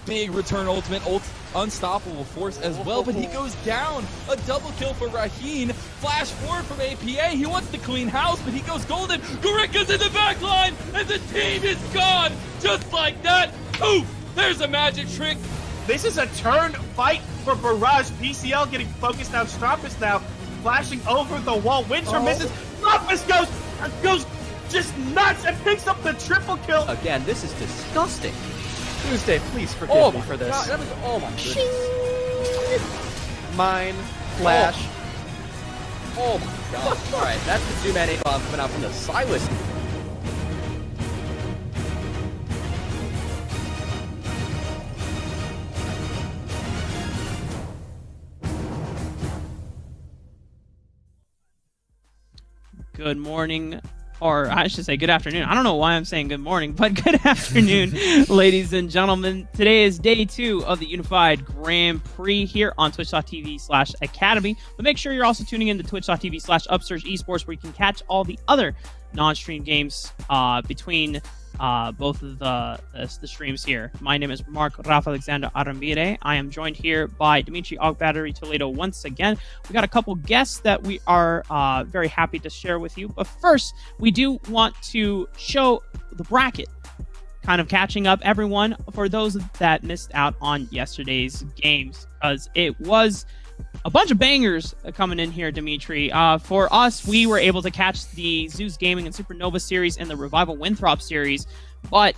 big return ultimate, unstoppable force as well, but he goes down. A double kill for Raheen. Flash forward from APA. He wants to clean house, but he goes golden. Gorika's in the back line, and the team is gone. Just like that. Poof! There's a magic trick. This is a turn fight for Barrage. PCL getting focused now. Strampus now flashing over the wall. Winter misses. Strampus goes just nuts and picks up the triple kill. Again, this is disgusting. Tuesday, please forgive me for this. God, oh my goodness. Mine, Flash. Oh my god. Alright, that's the 2-man A-bomb coming out from the Silas. Good morning, or I should say good afternoon. I don't know why I'm saying good morning, but good afternoon, ladies and gentlemen. Today is day 2 of the Unified Grand Prix here on twitch.tv/academy. But make sure you're also tuning in to twitch.tv/upsurge esports, where you can catch all the other non-stream games between both of the streams here. My name is Mark Rafa Alexander Arambire. I am joined here by Dimitri Battery Toledo once again. We got a couple guests that we are very happy to share with you. But first, we do want to show the bracket, kind of catching up everyone for those that missed out on yesterday's games, because it was a bunch of bangers coming in here, Dimitri. For us, we were able to catch the Zeus Gaming and Supernova series and the Revival Winthrop series. But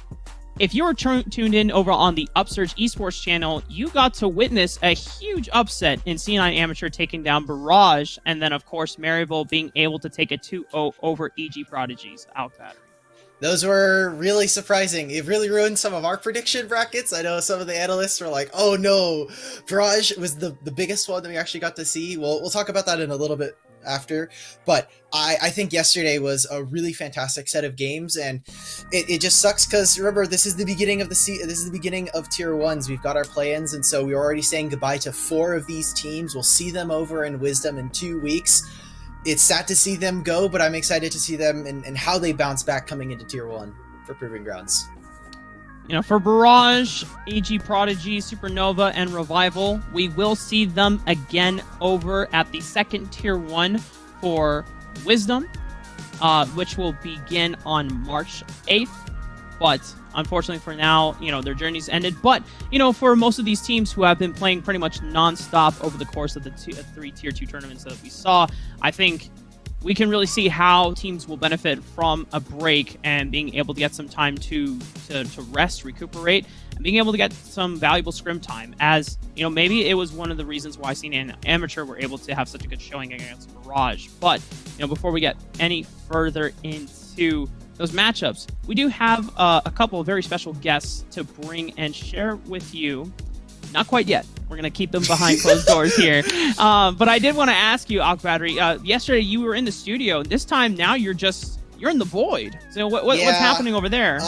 if you were tuned in over on the Upsurge Esports channel, you got to witness a huge upset in C9 Amateur taking down Barrage, and then, of course, Maryville being able to take a 2-0 over EG Prodigies. Out Battery. Those were really surprising. It really ruined some of our prediction brackets. I know some of the analysts were like, oh no, Barrage was the biggest one that we actually got to see. We'll talk about that in a little bit after. But I think yesterday was a really fantastic set of games, and it just sucks because remember, this is the beginning of this is the beginning of tier 1s. We've got our play-ins, and so we're already saying goodbye to 4 of these teams. We'll see them over in Wisdom in 2 weeks. It's sad to see them go, but I'm excited to see them and how they bounce back coming into Tier 1 for Proving Grounds. You know, for Barrage, AG Prodigy, Supernova, and Revival, we will see them again over at the second Tier 1 for Wisdom, which will begin on March 8th. But unfortunately for now, you know, their journey's ended. But, you know, for most of these teams who have been playing pretty much non-stop over the course of the 3 Tier 2 tournaments that we saw, I think we can really see how teams will benefit from a break and being able to get some time to rest, recuperate, and being able to get some valuable scrim time. As, you know, maybe it was one of the reasons why C9 Amateur were able to have such a good showing against Barrage. But, you know, before we get any further into those matchups, we do have a couple of very special guests to bring and share with you. Not quite yet. We're going to keep them behind closed doors here. But I did want to ask you, Battery, yesterday you were in the studio. This time now you're in the void. So what's happening over there?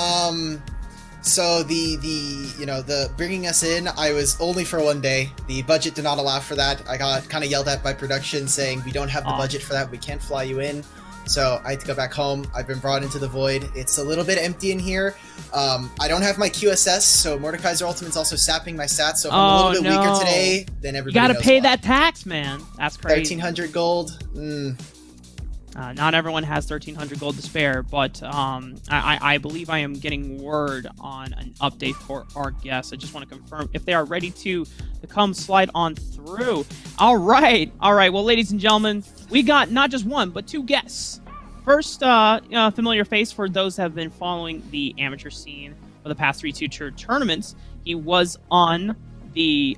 So the bringing us in, I was only for 1 day. The budget did not allow for that. I got kind of yelled at by production saying, we don't have the budget for that. We can't fly you in. So I had to go back home. I've been brought into the void. It's a little bit empty in here. I don't have my QSS, so Mordekaiser Ultimate's also sapping my stats. So if I'm a little bit weaker today, then everybody You gotta pay that tax, man. That's crazy. 1,300 gold. Not everyone has 1,300 gold to spare, but I believe I am getting word on an update for our guests. I just want to confirm if they are ready to come slide on through. All right. Well, ladies and gentlemen, we got not just one, but 2 guests. First, familiar face for those that have been following the amateur scene for the past 3 tier tournaments. He was on the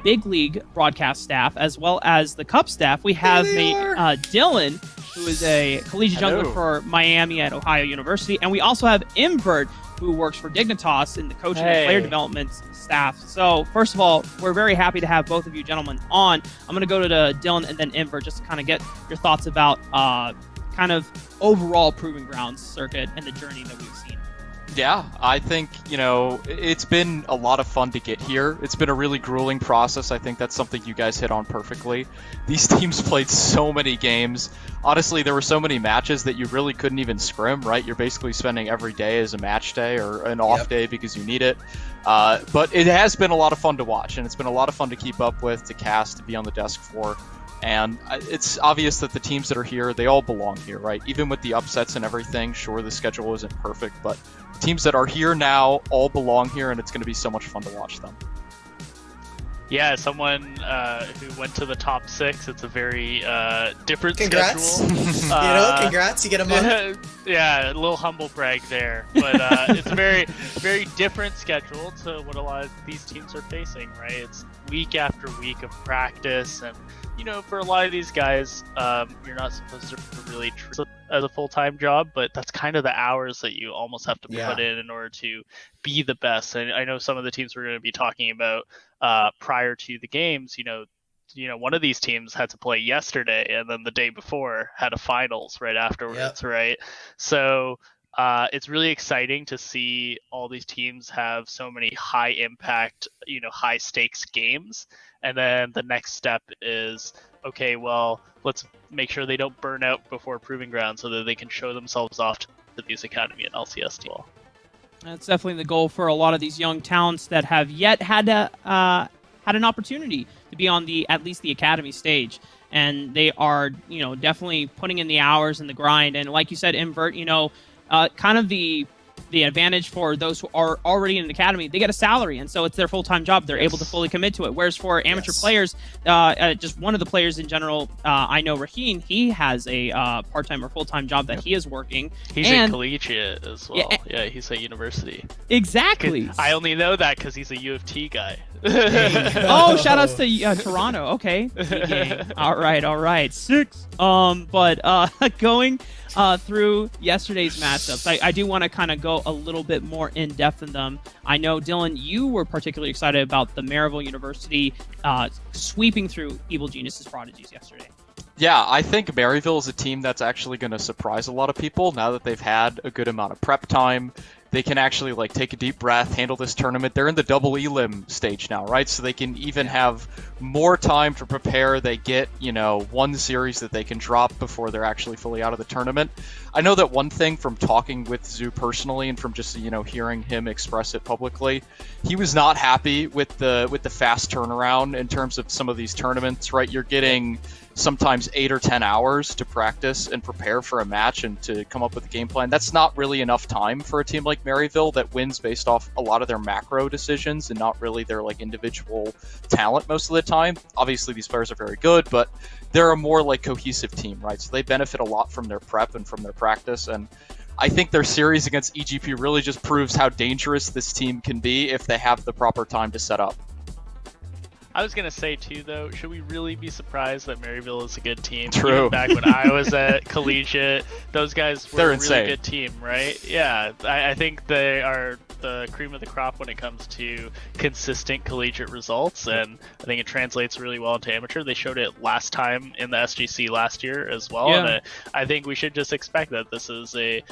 Big League broadcast staff as well as the Cup staff. We have Dylan, who is a collegiate jungler for Miami at Ohio University, and we also have Invert, who works for Dignitas in the coaching and player development staff. So, first of all, we're very happy to have both of you gentlemen on. I'm going to go to Dylan and then Invert just to kind of get your thoughts about kind of overall Proving Grounds circuit and the journey that we've seen. Yeah, I think, it's been a lot of fun to get here. It's been a really grueling process. I think that's something you guys hit on perfectly. These teams played so many games. Honestly, there were so many matches that you really couldn't even scrim, right? You're basically spending every day as a match day or an off day because you need it. But it has been a lot of fun to watch, and it's been a lot of fun to keep up with, to cast, to be on the desk for. And it's obvious that the teams that are here, they all belong here, right? Even with the upsets and everything, sure, the schedule isn't perfect, but teams that are here now all belong here, and it's going to be so much fun to watch them. Yeah, someone who went to the top 6. It's a very different Congrats. schedule. Congrats, you get a month. Yeah, a little humble brag there. But it's a very, very different schedule to what a lot of these teams are facing, right? It's week after week of practice, and for a lot of these guys, you're not supposed to really treat it as a full-time job, but that's kind of the hours that you almost have to put in order to be the best. And I know some of the teams we're going to be talking about prior to the games, one of these teams had to play yesterday, and then the day before had a finals right afterwards, right? So it's really exciting to see all these teams have so many high impact, high stakes games. And then the next step is, okay, well, let's make sure they don't burn out before Proving Ground so that they can show themselves off to these Academy and LCS teams. That's definitely the goal for a lot of these young talents that have yet had an opportunity to be on at least the Academy stage. And they are, definitely putting in the hours and the grind. And like you said, Invert, kind of the advantage for those who are already in the academy, they get a salary, and so it's their full-time job. They're able to fully commit to it. Whereas for amateur players, just one of the players in general, I know Raheen, he has a part-time or full-time job that he is working. He's in collegiate as well. Yeah, he's at university. Exactly. I only know that because he's a U of T guy. Oh, shout outs to Toronto. Okay. All right. 6. But going through yesterday's matchups, I do want to kind of go a little bit more in depth in them. I know, Dylan, you were particularly excited about the Maryville University sweeping through Evil Genius's Prodigies yesterday. Yeah, I think Maryville is a team that's actually going to surprise a lot of people now that they've had a good amount of prep time. They can actually take a deep breath, handle this tournament. They're in the double elim stage now, right? So they can even have more time to prepare. They get, one series that they can drop before they're actually fully out of the tournament. I know that one thing from talking with Zoo personally and from just, hearing him express it publicly, he was not happy with the fast turnaround in terms of some of these tournaments, right? You're getting sometimes 8 or 10 hours to practice and prepare for a match and to come up with a game plan. That's not really enough time for a team like Maryville that wins based off a lot of their macro decisions and not really their individual talent most of the time. Obviously these players are very good, but they're a more cohesive team, right? So they benefit a lot from their prep and from their practice. And I think their series against EGP really just proves how dangerous this team can be if they have the proper time to set up. I was gonna say too, though, should we really be surprised that Maryville is a good team? True. Even back when I was at collegiate, those guys were They're a insane. really good team, right? Yeah, I think they are the cream of the crop when it comes to consistent collegiate results, and I think it translates really well into amateur. They showed it last time in the SGC last year as well, and I think we should just expect that this is a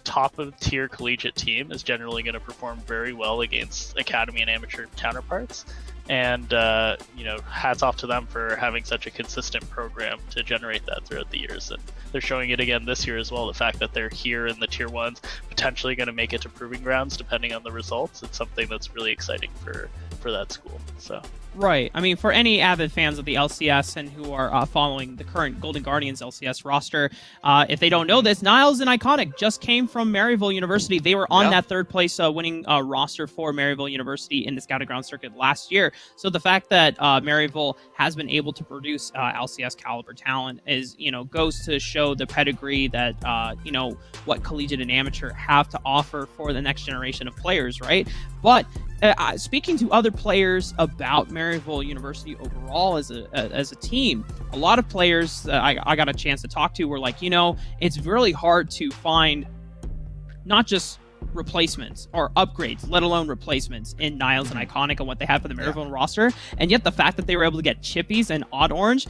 top of tier collegiate team is generally going to perform very well against academy and amateur counterparts. And hats off to them for having such a consistent program to generate that throughout the years, and they're showing it again this year as well. The fact that they're here in the tier 1s, potentially going to make it to Proving Grounds depending on the results, it's something that's really exciting for that school. So Right. I mean, for any avid fans of the LCS and who are following the current Golden Guardians LCS roster, if they don't know this, Niles and Iconic just came from Maryville University. They were on that third place winning roster for Maryville University in the Scouted Ground Circuit last year. So the fact that Maryville has been able to produce LCS caliber talent is, goes to show the pedigree that, what collegiate and amateur have to offer for the next generation of players, right? But speaking to other players about Maryville University overall as a team, a lot of players I got a chance to talk to were like, it's really hard to find not just replacements or upgrades, let alone replacements in Niles and Iconic and what they have for the Maryville roster. And yet the fact that they were able to get Chippies and Odd Orange,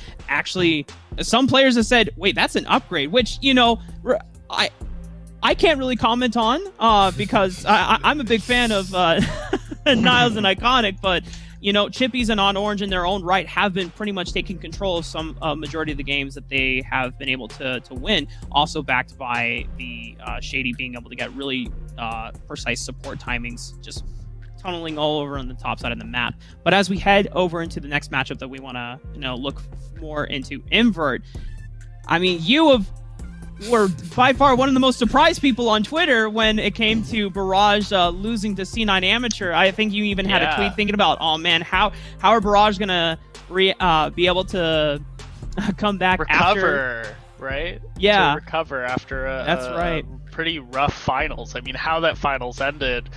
I can't really comment on because I'm a big fan of Niles and Iconic, but Chippies and On Orange in their own right have been pretty much taking control of some majority of the games that they have been able to win. Also backed by the Shady being able to get really precise support timings, just tunneling all over on the top side of the map. But as we head over into the next matchup that we want to look more into, Invert. I mean, you were by far one of the most surprised people on Twitter when it came to Barrage losing to C9 Amateur. I think you even had a tweet thinking about, oh man, how are Barrage gonna be able to come back recover, right? Yeah, to recover after that's right. Pretty rough finals. I mean, how that finals ended.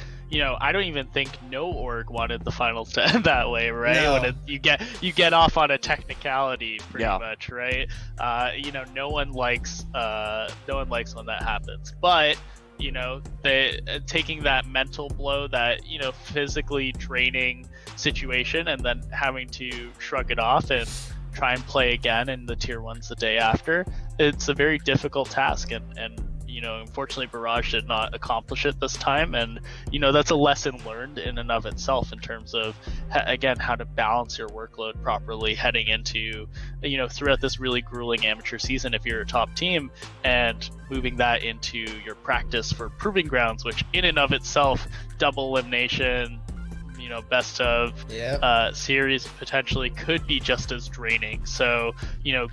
I don't even think no org wanted the finals to end that way, right? No. When you get off on a technicality, pretty much, right? No one likes when that happens. But they taking that mental blow, that physically draining situation, and then having to shrug it off and try and play again in the tier 1s the day after. It's a very difficult task, and unfortunately Barrage did not accomplish it this time, and that's a lesson learned in and of itself in terms of again how to balance your workload properly heading into throughout this really grueling amateur season if you're a top team, and moving that into your practice for Proving Grounds, which in and of itself, double elimination, best of series potentially could be just as draining. So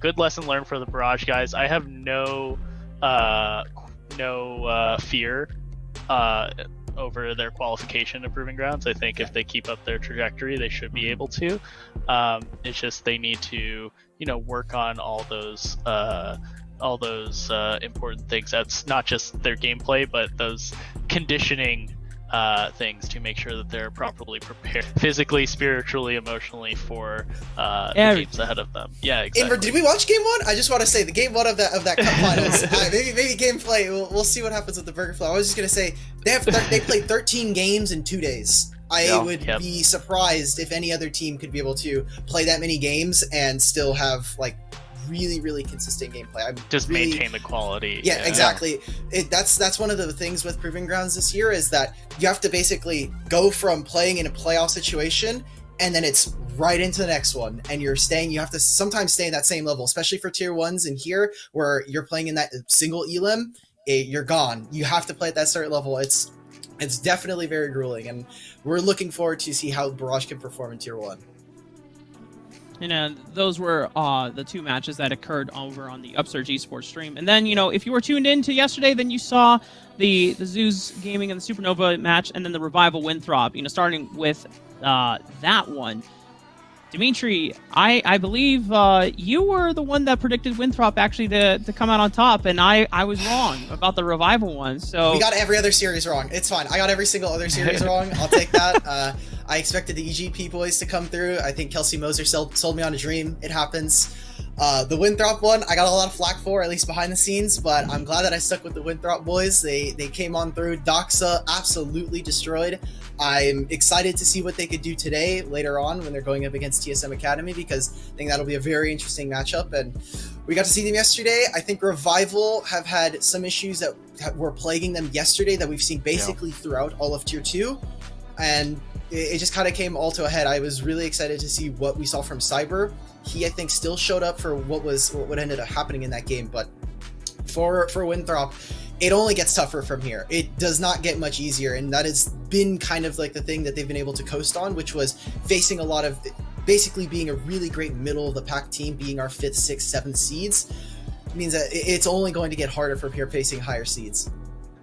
good lesson learned for the Barrage guys. I have no fear over their qualification to Proving Grounds. I think if they keep up their trajectory, they should be able to. It's just they need to work on all those important things. That's not just their gameplay, but those conditioning things to make sure that they're properly prepared physically, spiritually, emotionally for the games ahead of them. Yeah, exactly. Amber, did we watch game 1? I just want to say the game 1 of that cup finals. Maybe gameplay. We'll see what happens with the Burger Flow. I was just gonna say they played 13 games in 2 days. I would be surprised if any other team could be able to play that many games and still have really consistent gameplay. Just maintain the quality. Yeah, exactly. That's one of the things with Proving Grounds this year, is that you have to basically go from playing in a playoff situation and then it's right into the next one, and you have to sometimes stay in that same level, especially for tier 1s in here where you're playing in that single elim. You're gone. You have to play at that certain level. It's definitely very grueling, and we're looking forward to see how Barrage can perform in tier 1. Those were the 2 matches that occurred over on the Upsurge Esports stream. And then, if you were tuned in to yesterday, then you saw the Zeus Gaming and the Supernova match, and then the Revival Winthrop. Starting with that one. Dimitri, I believe you were the one that predicted Winthrop actually to come out on top, and I was wrong about the Revival one. So we got every other series wrong. It's fine. I got every single other series wrong. I'll take that. I expected the EGP boys to come through. I think Kelsey Moser sold me on a dream. It happens. The Winthrop one, I got a lot of flack for, at least behind the scenes, but I'm glad that I stuck with the Winthrop boys. They came on through. Doxa absolutely destroyed. I'm excited to see what they could do today, later on, when they're going up against TSM Academy, because I think that'll be a very interesting matchup, and we got to see them yesterday. I think Revival have had some issues that were plaguing them yesterday that we've seen basically throughout all of Tier 2, and it just kind of came all to a head. I was really excited to see what we saw from Cyber. He, I think, still showed up for what ended up happening in that game, but for Winthrop, it only gets tougher from here. It does not get much easier, and that has been kind of like the thing that they've been able to coast on, which was facing a lot of, basically being a really great middle of the pack team, being our 5th, 6th, 7th seeds. It means that it's only going to get harder from here facing higher seeds.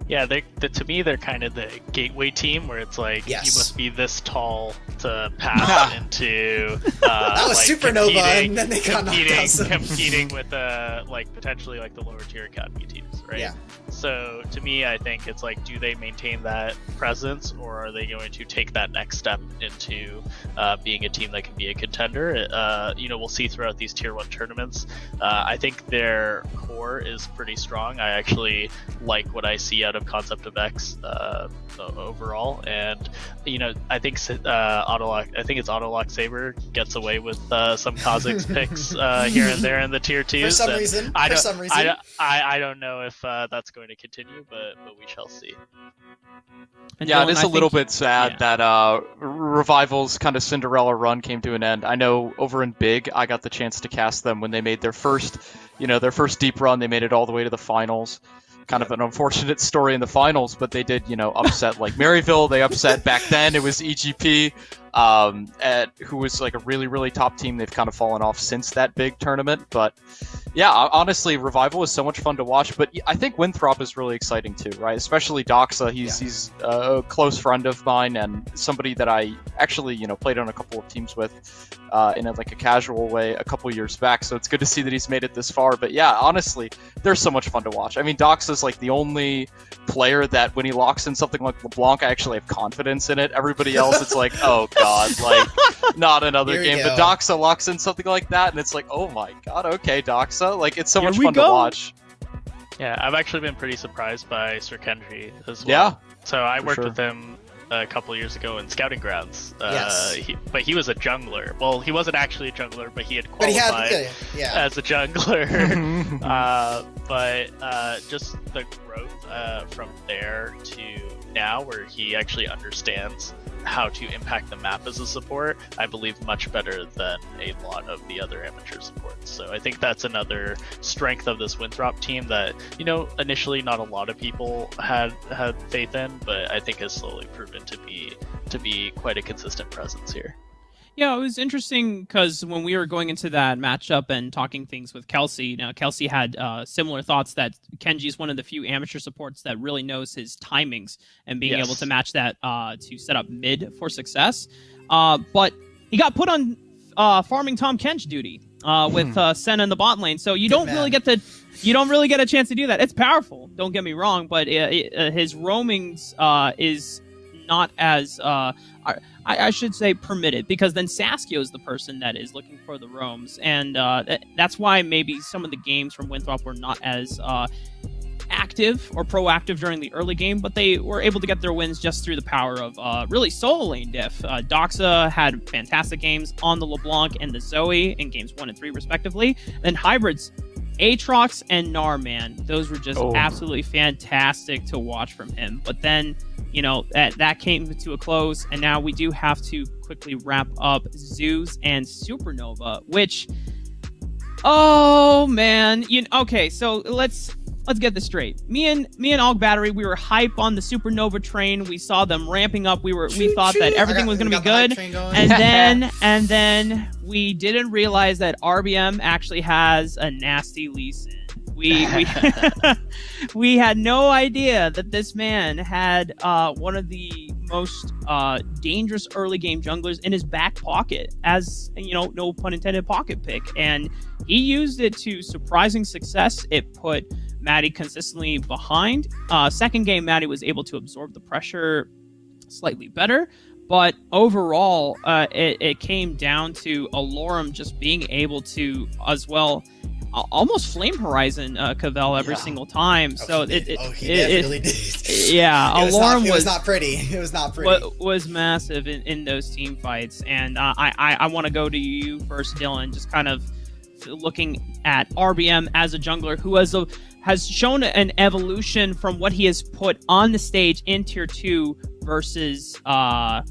Yeah, to me, they're kind of the gateway team where it's like, you must be this tall to pass into that was Supernova, and then they got competing with potentially the lower tier academy teams, right? Yeah. So to me, I think it's like, do they maintain that presence, or are they going to take that next step into being a team that can be a contender? We'll see throughout these tier 1 tournaments. I think their core is pretty strong. I actually like what I see out of Concept of X overall, and I think Autolock Saber gets away with some Kha'Zix picks here and there in the tier 2s. For some reason. I don't know if that's going to continue, but we shall see. And Yeah, Dylan, it is I a little think- bit sad yeah. that Revival's kind of Cinderella run came to an end. I know over in Big, I got the chance to cast them when they made their first deep run. They made it all the way to the finals. Kind of an unfortunate story in the finals, but they did, upset like Maryville. They upset back then. It was EGP, who was like a really, really top team. They've kind of fallen off since that big tournament. But yeah, honestly, Revival is so much fun to watch. But I think Winthrop is really exciting too, right? Especially Doxa. He's a close friend of mine and somebody that I actually, played on a couple of teams with in a casual way a couple years back. So it's good to see that he's made it this far. But yeah, honestly, they're so much fun to watch. I mean, Doxa's like the only player that when he locks in something like LeBlanc, I actually have confidence in it. Everybody else, it's like, oh god, like not another Here we game. But go. Doxa locks in something like that, and it's like, oh my god, okay, Doxa. Like it's so Here much we fun go. to watch. Yeah, I've actually been pretty surprised by Sir Kendry as well. Yeah, So I for worked sure. with him a couple years ago in Scouting Grounds. Yes. But he was a jungler. Well, he wasn't actually a jungler, but he had But he qualified had, yeah. as a jungler. But just the growth from there to now, where he actually understands how to impact the map as a support, I believe much better than a lot of the other amateur supports. So I think that's another strength of this Winthrop team that, initially not a lot of people had faith in, but I think has slowly proven to be quite a consistent presence here. Yeah, it was interesting because when we were going into that matchup and talking things with Kelsey, Kelsey had similar thoughts that Kenji is one of the few amateur supports that really knows his timings and being Yes. able to match that to set up mid for success. But he got put on farming Tom Kench duty with Senna in the bot lane, so you don't really get a chance to do that. It's powerful, don't get me wrong, but his roamings is not as I should say permitted, because then Saskio is the person that is looking for the roams, and that's why maybe some of the games from Winthrop were not as active or proactive during the early game, but they were able to get their wins just through the power of really solo lane diff. Doxa had fantastic games on the LeBlanc and the Zoe in games 1 and 3 respectively. Then hybrids, Aatrox and Gnar, man, those were just absolutely fantastic to watch from him. But then, that came to a close, and now we do have to quickly wrap up Zeus and Supernova, which, oh man, okay, so let's get this straight. Me and Og Battery, we were hype on the Supernova train. We saw them ramping up. We thought that everything was going to be good, and then we didn't realize that RBM actually has a nasty Lee Sin. We had no idea that this man had one of the most dangerous early game junglers in his back pocket, as no pun intended, pocket pick, and he used it to surprising success. It put Maddie consistently behind. Second game, Maddie was able to absorb the pressure slightly better, but overall, it came down to Alorum just being able to, as well, almost flame Horizon Cavell every single time. So he really did. Yeah, Alorum was not pretty. It was not pretty. Was massive in those team fights, and I want to go to you first, Dylan. Just kind of looking at RBM as a jungler who has shown an evolution from what he has put on the stage in Tier 2 versus what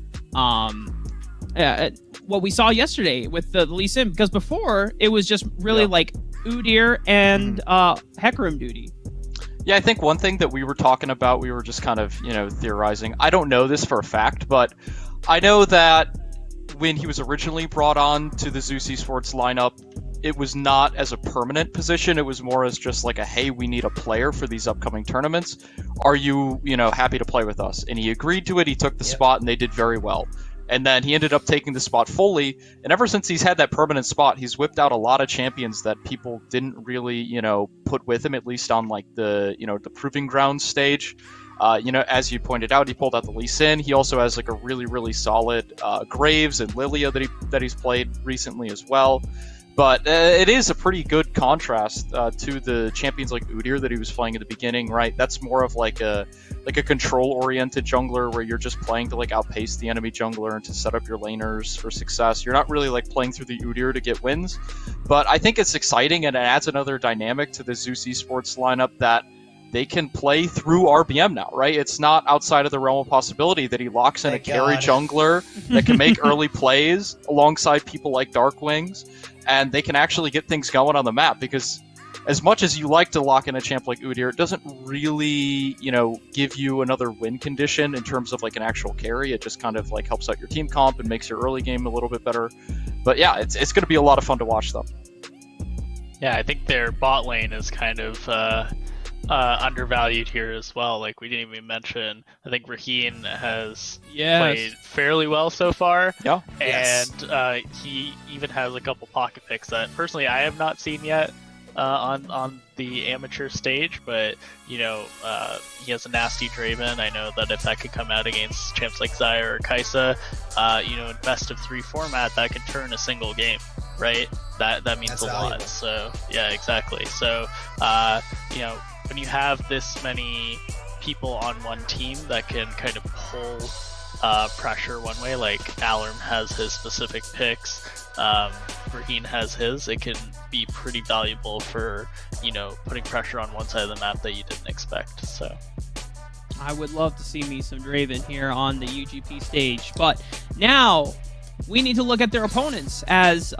we saw yesterday with the Lee Sin, because before it was just really like Udyr and Hecarim duty. Yeah, I think one thing that we were talking about, we were just kind of, theorizing. I don't know this for a fact, but I know that when he was originally brought on to the Zeus Esports lineup, it was not as a permanent position. It was more as just like a, hey, we need a player for these upcoming tournaments. Are you, happy to play with us? And he agreed to it. He took the spot, and they did very well. And then he ended up taking the spot fully. And ever since he's had that permanent spot, he's whipped out a lot of champions that people didn't really, put with him, at least on like the, the proving ground stage. As you pointed out, he pulled out the Lee Sin. He also has like a really, really solid Graves and Lilia that he's played recently as well. But it is a pretty good contrast to the champions like Udyr that he was playing at the beginning, right? That's more of like a control-oriented jungler where you're just playing to like outpace the enemy jungler and to set up your laners for success. You're not really like playing through the Udyr to get wins. But I think it's exciting, and it adds another dynamic to the Zeus Esports lineup that they can play through RBM now, right? It's not outside of the realm of possibility that he locks in Thank a carry God. jungler that can make early plays alongside people like Darkwings, and they can actually get things going on the map, because as much as you like to lock in a champ like Udyr, it doesn't really, give you another win condition in terms of like an actual carry. It just kind of like helps out your team comp and makes your early game a little bit better. But yeah, it's going to be a lot of fun to watch them. Yeah, I think their bot lane is kind of undervalued here as well. Like, we didn't even mention, I think Raheen has played fairly well so far. Yeah. And he even has a couple pocket picks that personally I have not seen yet on the amateur stage, but he has a nasty Draven. I know that if that could come out against champs like Xayah or Kai'Sa, in best of 3 format, that could turn a single game, right? That means That's a lot. valuable. So yeah, exactly. So when you have this many people on one team that can kind of pull pressure one way, like Alarm has his specific picks, Raheen has his, it can be pretty valuable for putting pressure on one side of the map that you didn't expect. So I would love to see me some Draven here on the UGP stage, but now we need to look at their opponents, as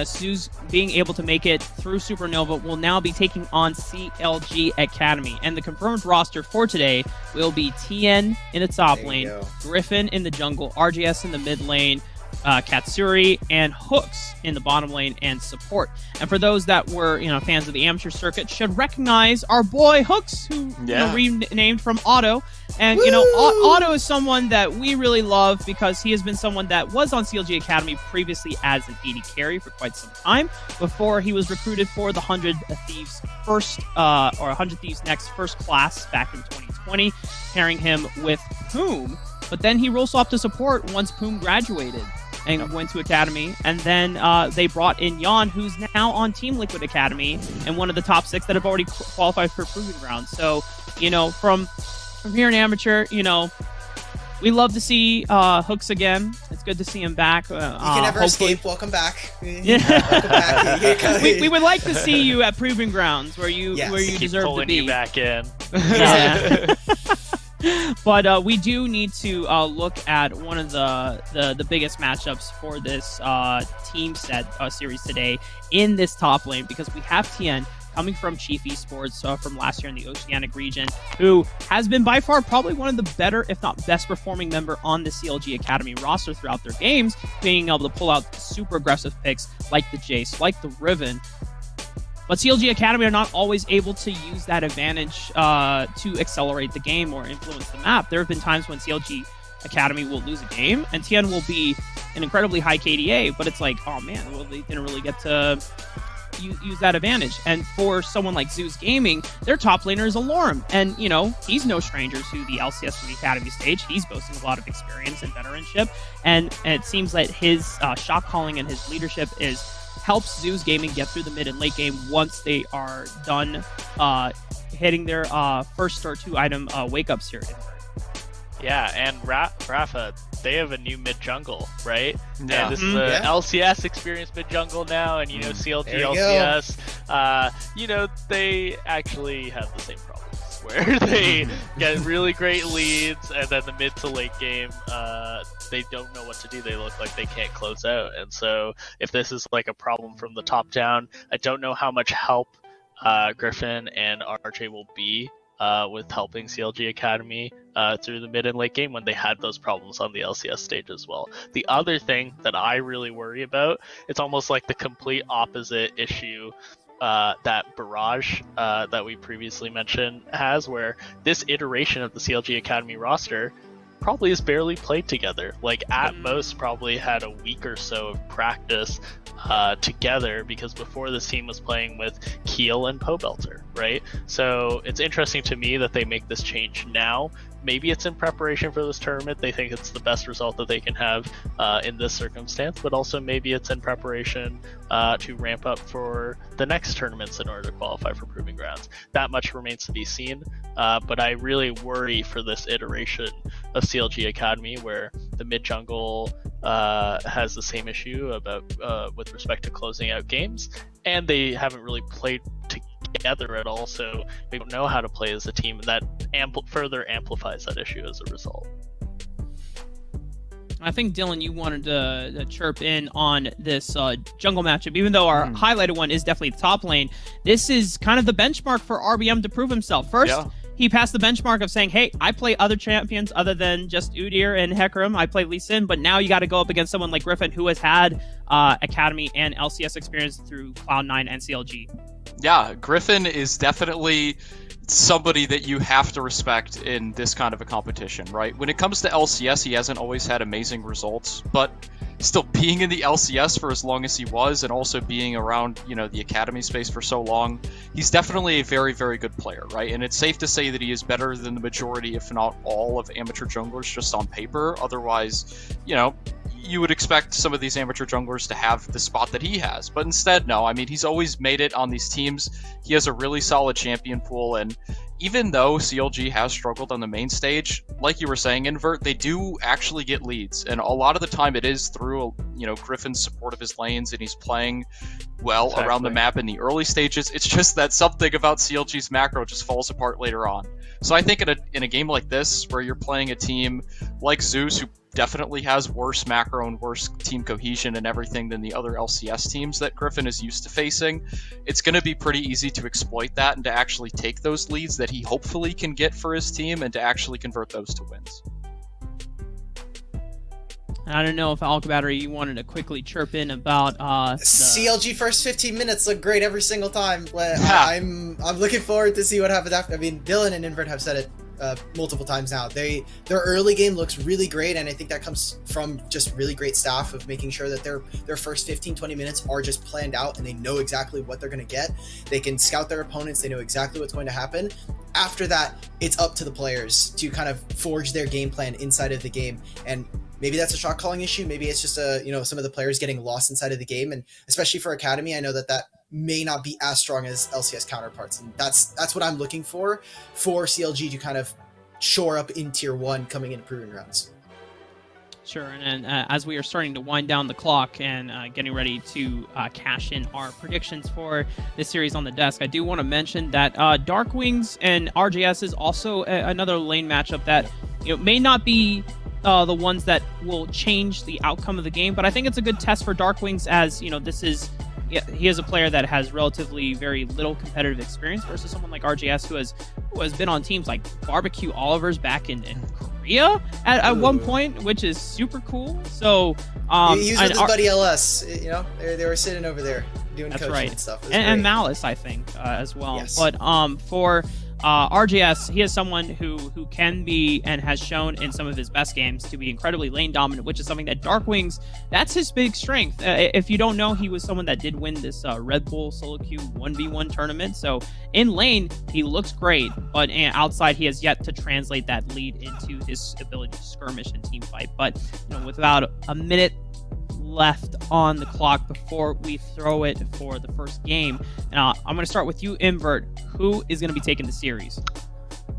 Sue's being able to make it through Supernova will now be taking on CLG Academy. And the confirmed roster for today will be TN in the top There you lane, go. Griffin in the jungle, RGS in the mid lane, Katsuri and Hooks in the bottom lane and support. And for those that were fans of the amateur circuit, should recognize our boy Hooks, who renamed from Otto. And Otto is someone that we really love because he has been someone that was on CLG Academy previously as an AD carry for quite some time before he was recruited for the 100 Thieves or 100 Thieves Next first class back in 2020, pairing him with Poom. But then he role swapped to support once Poom graduated and went to Academy. And then they brought in Jan, who's now on Team Liquid Academy and one of the top 6 that have already qualified for Proving Ground. So, from here in Amateur, we love to see Hooks again. It's good to see him back. You can never hopefully- escape. Welcome back. Yeah. Welcome back. we would like to see you at Proving Grounds where you Yes. keep deserve to pulling be. you back in. Yeah. But we do need to look at one of the biggest matchups for this team set series today in this top lane, because we have TN coming from Chief Esports from last year in the Oceanic region, who has been by far probably one of the better, if not best performing member on the CLG Academy roster throughout their games, being able to pull out super aggressive picks like the Jace, like the Riven. But CLG Academy are not always able to use that advantage to accelerate the game or influence the map. There have been times when CLG Academy will lose a game and TN will be an incredibly high KDA, but it's like, oh man, well, they didn't really get to use that advantage. And for someone like Zeus Gaming, their top laner is Alorm. And, he's no stranger to the LCS and the Academy stage. He's boasting a lot of experience and veteranship. And it seems like his shot calling and his leadership helps Zeus Gaming get through the mid and late game once they are done hitting their first or 2 item wake ups here. Yeah, and Rafa, they have a new mid jungle, right? Yeah. And this is a LCS experience mid jungle now, and CLG There you LCS. They actually have the same problems where they get really great leads, and then the mid to late game, they don't know what to do. They look like they can't close out, and so if this is like a problem from the top down, I don't know how much help Griffin and RJ will be with helping CLG Academy through the mid and late game when they had those problems on the LCS stage as well. The other thing that I really worry about, it's almost like the complete opposite issue that Barrage that we previously mentioned has, where this iteration of the CLG Academy roster probably is barely played together. Like, at most probably had a week or so of practice together, because before this team was playing with Keel and Pobelter, right? So it's interesting to me that they make this change now. Maybe it's in preparation for this tournament. They think it's the best result that they can have in this circumstance, but also maybe it's in preparation to ramp up for the next tournaments in order to qualify for Proving Grounds. That much remains to be seen, but I really worry for this iteration of CLG Academy, where the mid jungle has the same issue about with respect to closing out games, and they haven't really played together together at all, so they don't know how to play as a team, and that further amplifies that issue as a result. I think, Dylan, you wanted to chirp in on this jungle matchup. Even though our highlighted one is definitely the top lane, this is kind of the benchmark for RBM to prove himself. First, he passed the benchmark of saying, hey, I play other champions other than just Udyr and Hecarim. I play Lee Sin, but now you got to go up against someone like Griffin, who has had Academy and LCS experience through Cloud9 and CLG. Yeah, Griffin is definitely somebody that you have to respect in this kind of a competition, right? When it comes to LCS, he hasn't always had amazing results, but still being in the LCS for as long as he was, and also being around, the Academy space for so long, he's definitely a very, very good player, right? And it's safe to say that he is better than the majority, if not all, of amateur junglers just on paper. Otherwise, you would expect some of these amateur junglers to have the spot that he has, but instead, no. I mean, he's always made it on these teams. He has a really solid champion pool, and even though CLG has struggled on the main stage, like you were saying, Invert, they do actually get leads, and a lot of the time it is through, Griffin's support of his lanes, and he's playing well around the map in the early stages. It's just that something about CLG's macro just falls apart later on. So I think in a game like this, where you're playing a team like Zeus, who definitely has worse macro and worse team cohesion and everything than the other LCS teams that Griffin is used to facing, it's going to be pretty easy to exploit that and to actually take those leads that he hopefully can get for his team and to actually convert those to wins. I don't know if Alkabatter, you wanted to quickly chirp in about CLG first 15 minutes look great every single time. I'm looking forward to see what happens after. I mean, Dylan and Invert have said it multiple times now. Their early game looks really great, and I think that comes from just really great staff of making sure that their first 15-20 minutes are just planned out and they know exactly what they're going to get. They can scout their opponents, they know exactly what's going to happen. After that, it's up to the players to kind of forge their game plan inside of the game, and maybe that's a shot calling issue. Maybe it's just some of the players getting lost inside of the game, and especially for Academy, I know that may not be as strong as LCS counterparts, and that's what I'm looking for CLG to kind of shore up in Tier 1 coming into Proving Grounds. Sure, and as we are starting to wind down the clock and getting ready to cash in our predictions for this series on the desk, I do want to mention that Dark Wings and RJS is also another lane matchup that may not be the ones that will change the outcome of the game, but I think it's a good test for Dark Wings, as he is a player that has relatively very little competitive experience versus someone like RJS who has been on teams like Barbecue Oliver's back in Korea at one point, which is super cool. So he was with his buddy LS, they were sitting over there doing coaching and stuff. And Malice, I think, as well. Yes. But for RJS, he is someone who can be and has shown in some of his best games to be incredibly lane dominant, which is something that Dark Wings, that's his big strength. If you don't know, he was someone that did win this Red Bull Solo Queue 1v1 tournament. So in lane, he looks great, but outside, he has yet to translate that lead into his ability to skirmish and team fight. But with about a minute left on the clock before we throw it for the first game, I'm going to start with you, Invert. Who is going to be taking the series?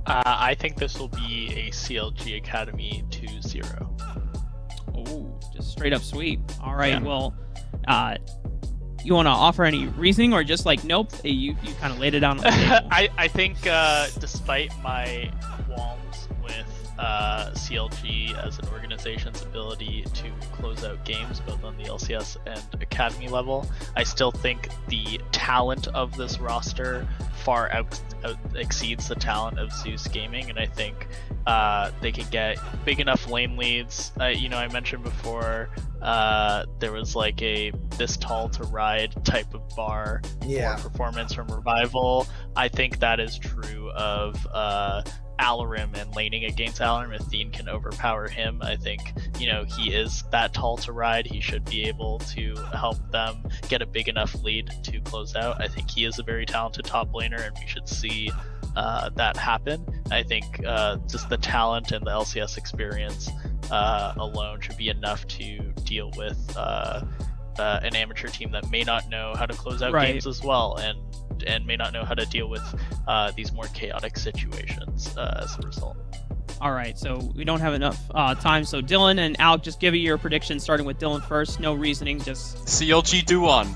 I think this will be a CLG Academy 2-0. Oh, just straight up sweep. All right, well, you want to offer any reasoning, or just like, nope, you kind of laid it down on the table? I think despite my qualms with CLG as an organization's ability to close out games both on the LCS and Academy level, I still think the talent of this roster far exceeds the talent of Zeus Gaming, and I think they can get big enough lane leads. I mentioned before there was like a this tall to ride type of bar for performance from Revival. I think that is true of Alarim and laning against Alarim. Athene can overpower him. I think, he is that tall to ride. He should be able to help them get a big enough lead to close out. I think he is a very talented top laner, and we should see that happen. I think just the talent and the LCS experience alone should be enough to deal with an amateur team that may not know how to close out games as well, and may not know how to deal with these more chaotic situations as a result. All right, so we don't have enough time. So Dylan and Alec, just give you your predictions, starting with Dylan first. No reasoning, just CLG do one.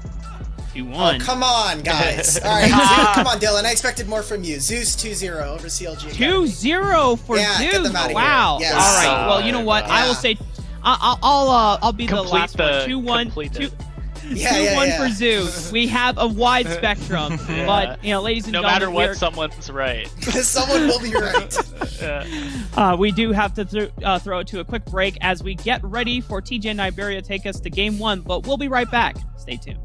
2-1. Oh, come on, guys. All right, Zeus, come on, Dylan. I expected more from you. Zeus 2-0 over CLG. 2-0 for Yeah, get Zeus. them outta here. Wow. Yes. All right. Well, you know what? I will say, I'll be the Complete last one. the- 2-1. complete it. 2-1 for Zeus. We have a wide spectrum, but ladies and No gentlemen, matter what, someone's right. Someone will be right. we do have to throw it to a quick break as we get ready for TJ and Iberia take us to Game 1, but we'll be right back. Stay tuned.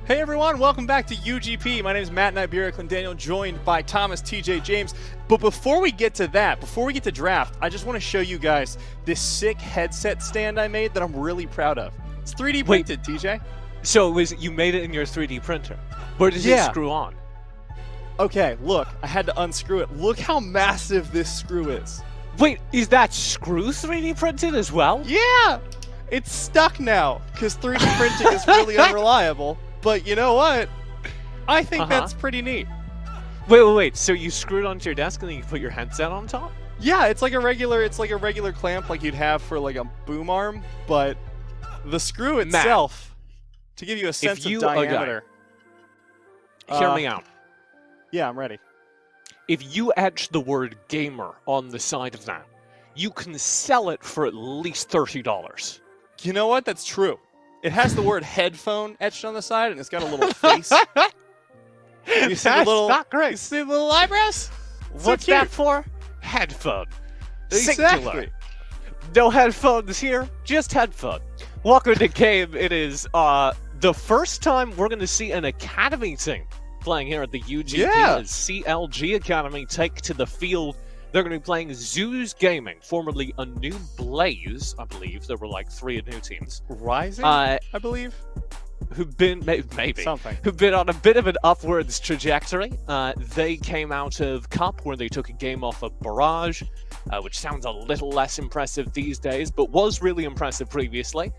Hey everyone, welcome back to UGP. My name is Matt Iberia Daniel, joined by Thomas TJ James. But before we get to that, before we get to draft, I just want to show you guys this sick headset stand I made that I'm really proud of. It's 3D printed, TJ. So you made it in your 3D printer. Where does it screw on? Okay, look, I had to unscrew it. Look how massive this screw is. Wait, is that screw 3D printed as well? Yeah! It's stuck now, because 3D printing is really unreliable. But you know what? I think that's pretty neat. Wait. So you screw it onto your desk and then you put your headset on top? Yeah, it's like a regular clamp like you'd have for like a boom arm, but the screw itself, to give you a sense of diameter. Hear me out. Yeah, I'm ready. If you etch the word gamer on the side of that, you can sell it for at least $30. You know what? That's true. It has the word headphone etched on the side, and it's got a little face. You see the little, not great. You see the little eyebrows? What's that for? Headphone. Exactly. Singular. No headphones here, just headphone. Welcome to game. It is the first time we're going to see an academy team playing here at the UGP as CLG Academy take to the field. They're going to be playing Zeus Gaming, formerly A New Blaze, I believe. There were like 3 new teams. Rising, I believe. Who've been, maybe, something. Who've been on a bit of an upwards trajectory. They came out of Cup, where they took a game off of Barrage, which sounds a little less impressive these days, but was really impressive previously.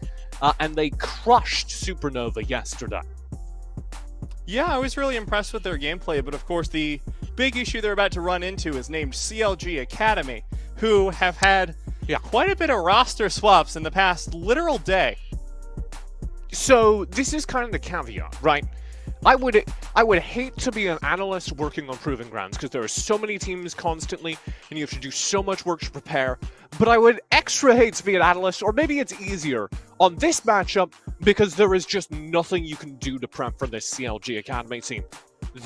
And they crushed Supernova yesterday. Yeah, I was really impressed with their gameplay, but of course the big issue they're about to run into is named CLG Academy, who have had quite a bit of roster swaps in the past literal day. So this is kind of the caveat, right? I would hate to be an analyst working on Proving Grounds because there are so many teams constantly and you have to do so much work to prepare. But I would extra hate to be an analyst, or maybe it's easier on this matchup because there is just nothing you can do to prep for this CLG Academy team.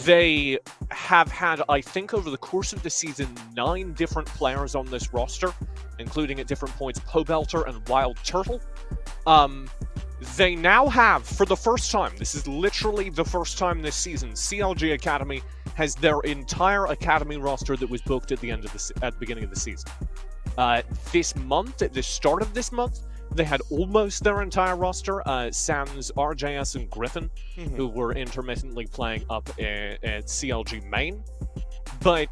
They have had, I think, over the course of the season, 9 different players on this roster, including at different points Pobelter and Wild Turtle. They now have, for the first time, this is literally the first time this season, CLG Academy has their entire Academy roster that was booked at the beginning of the season. This month, at the start of this month, they had almost their entire roster, Sans, RJS, and Griffin, who were intermittently playing up at CLG main. But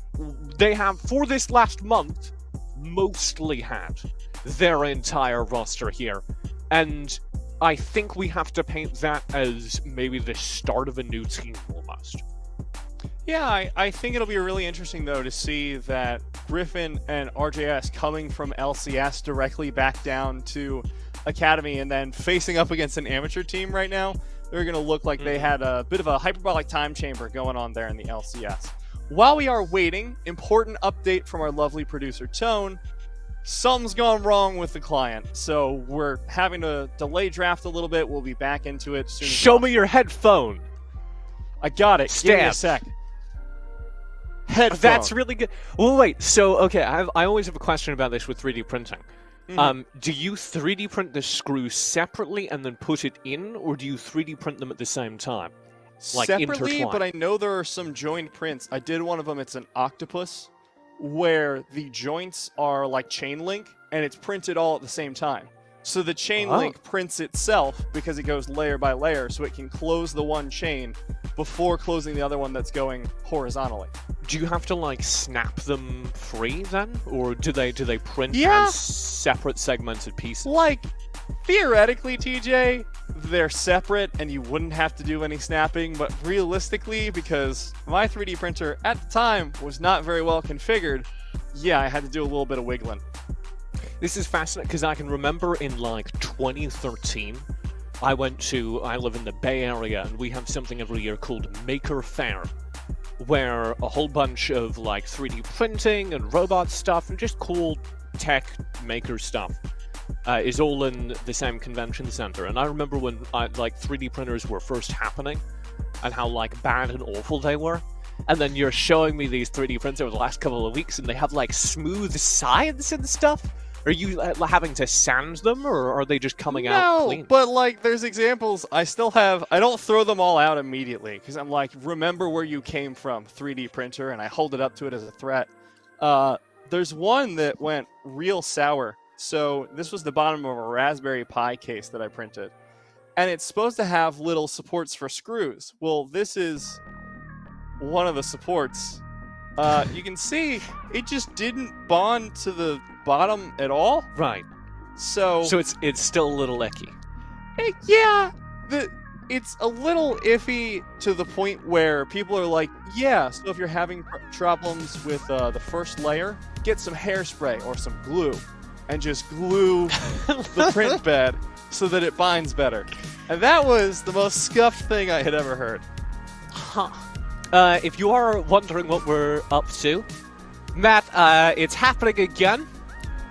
they have, for this last month, mostly had their entire roster here. And I think we have to paint that as maybe the start of a new team, almost. Yeah, I think it'll be really interesting, though, to see that Griffin and RJS coming from LCS directly back down to Academy and then facing up against an amateur team right now. They're going to look like they had a bit of a hyperbolic time chamber going on there in the LCS. While we are waiting, important update from our lovely producer, Tone. something's gone wrong with the client. So we're having to delay draft a little bit. We'll be back into it soon. Show me your headphone. I got it. Give me a Stab. sec. Headphone. That's really good. Well, wait. So, okay, I always have a question about this with 3D printing. Do you 3D print the screw separately and then put it in, or do you 3D print them at the same time? Like separately, intertwined? but I know there are some joined prints. I did one of them. It's an octopus, where the joints are like chain link, and it's printed all at the same time. So the chain link prints itself because it goes layer by layer, so it can close the one chain before closing the other one that's going horizontally. Do you have to like snap them free then, or do they print Yeah. as separate segmented pieces? Like, theoretically, TJ, they're separate and you wouldn't have to do any snapping, but realistically, because my 3D printer at the time was not very well configured, yeah, I had to do a little bit of wiggling. This is fascinating because I can remember in like 2013, I live in the Bay Area, and we have something every year called Maker Faire, where a whole bunch of like 3D printing and robot stuff and just cool tech maker stuff is all in the same convention center. And I remember when like 3D printers were first happening and how like bad and awful they were. And then you're showing me these 3D prints over the last couple of weeks, and they have like smooth sides and stuff. Are you having to sand them, or are they just coming out clean? No, but like there's examples. I don't throw them all out immediately because I'm like, remember where you came from, 3D printer, and I hold it up to it as a threat. There's one that went real sour. So this was the bottom of a Raspberry Pi case that I printed. And it's supposed to have little supports for screws. Well, this is one of the supports. You can see it just didn't bond to the bottom at all. Right. So it's still a little icky. yeah, it's a little iffy to the point where people are like, yeah, so if you're having problems with the first layer, get some hairspray or some glue and just glue the print bed so that it binds better. And that was the most scuffed thing I had ever heard. Huh. If you are wondering what we're up to, Matt, it's happening again.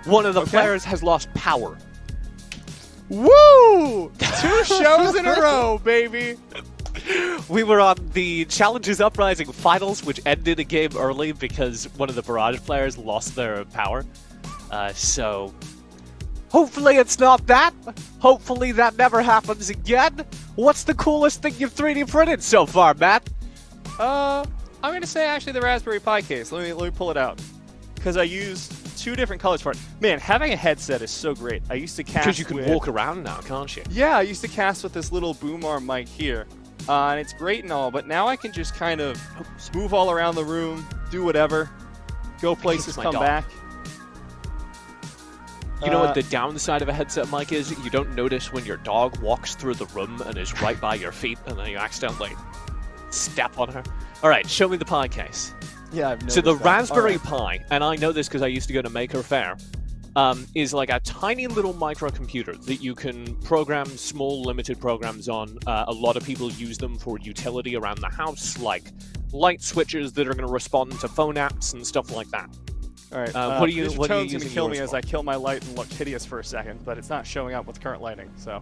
One of the players has lost power. Woo! 2 shows in a row, baby! We were on the Challenges Uprising finals, which ended a game early because one of the Barrage players lost their power. So, hopefully it's not that. Hopefully that never happens again. What's the coolest thing you've 3D printed so far, Matt? I'm gonna say actually the Raspberry Pi case. Let me pull it out. Because I used 2 different colors for it. Man, having a headset is so great. I used to cast Because you can walk around now, can't you? Yeah, I used to cast with this little boom arm mic here. And it's great and all, but now I can just kind of move all around the room, do whatever, go places, come back. You know what the downside of a headset mic is? You don't notice when your dog walks through the room and is right by your feet, and then you accidentally step on her. All right, show me the Pi case. Yeah, I've noticed So the that. Raspberry Pi, and I know this because I used to go to Maker Faire, is like a tiny little microcomputer that you can program small limited programs on. A lot of people use them for utility around the house, like light switches that are going to respond to phone apps and stuff like that. All right, what are you Tone's gonna using kill me yours as for? I kill my light and look hideous for a second, but it's not showing up with current lighting, so.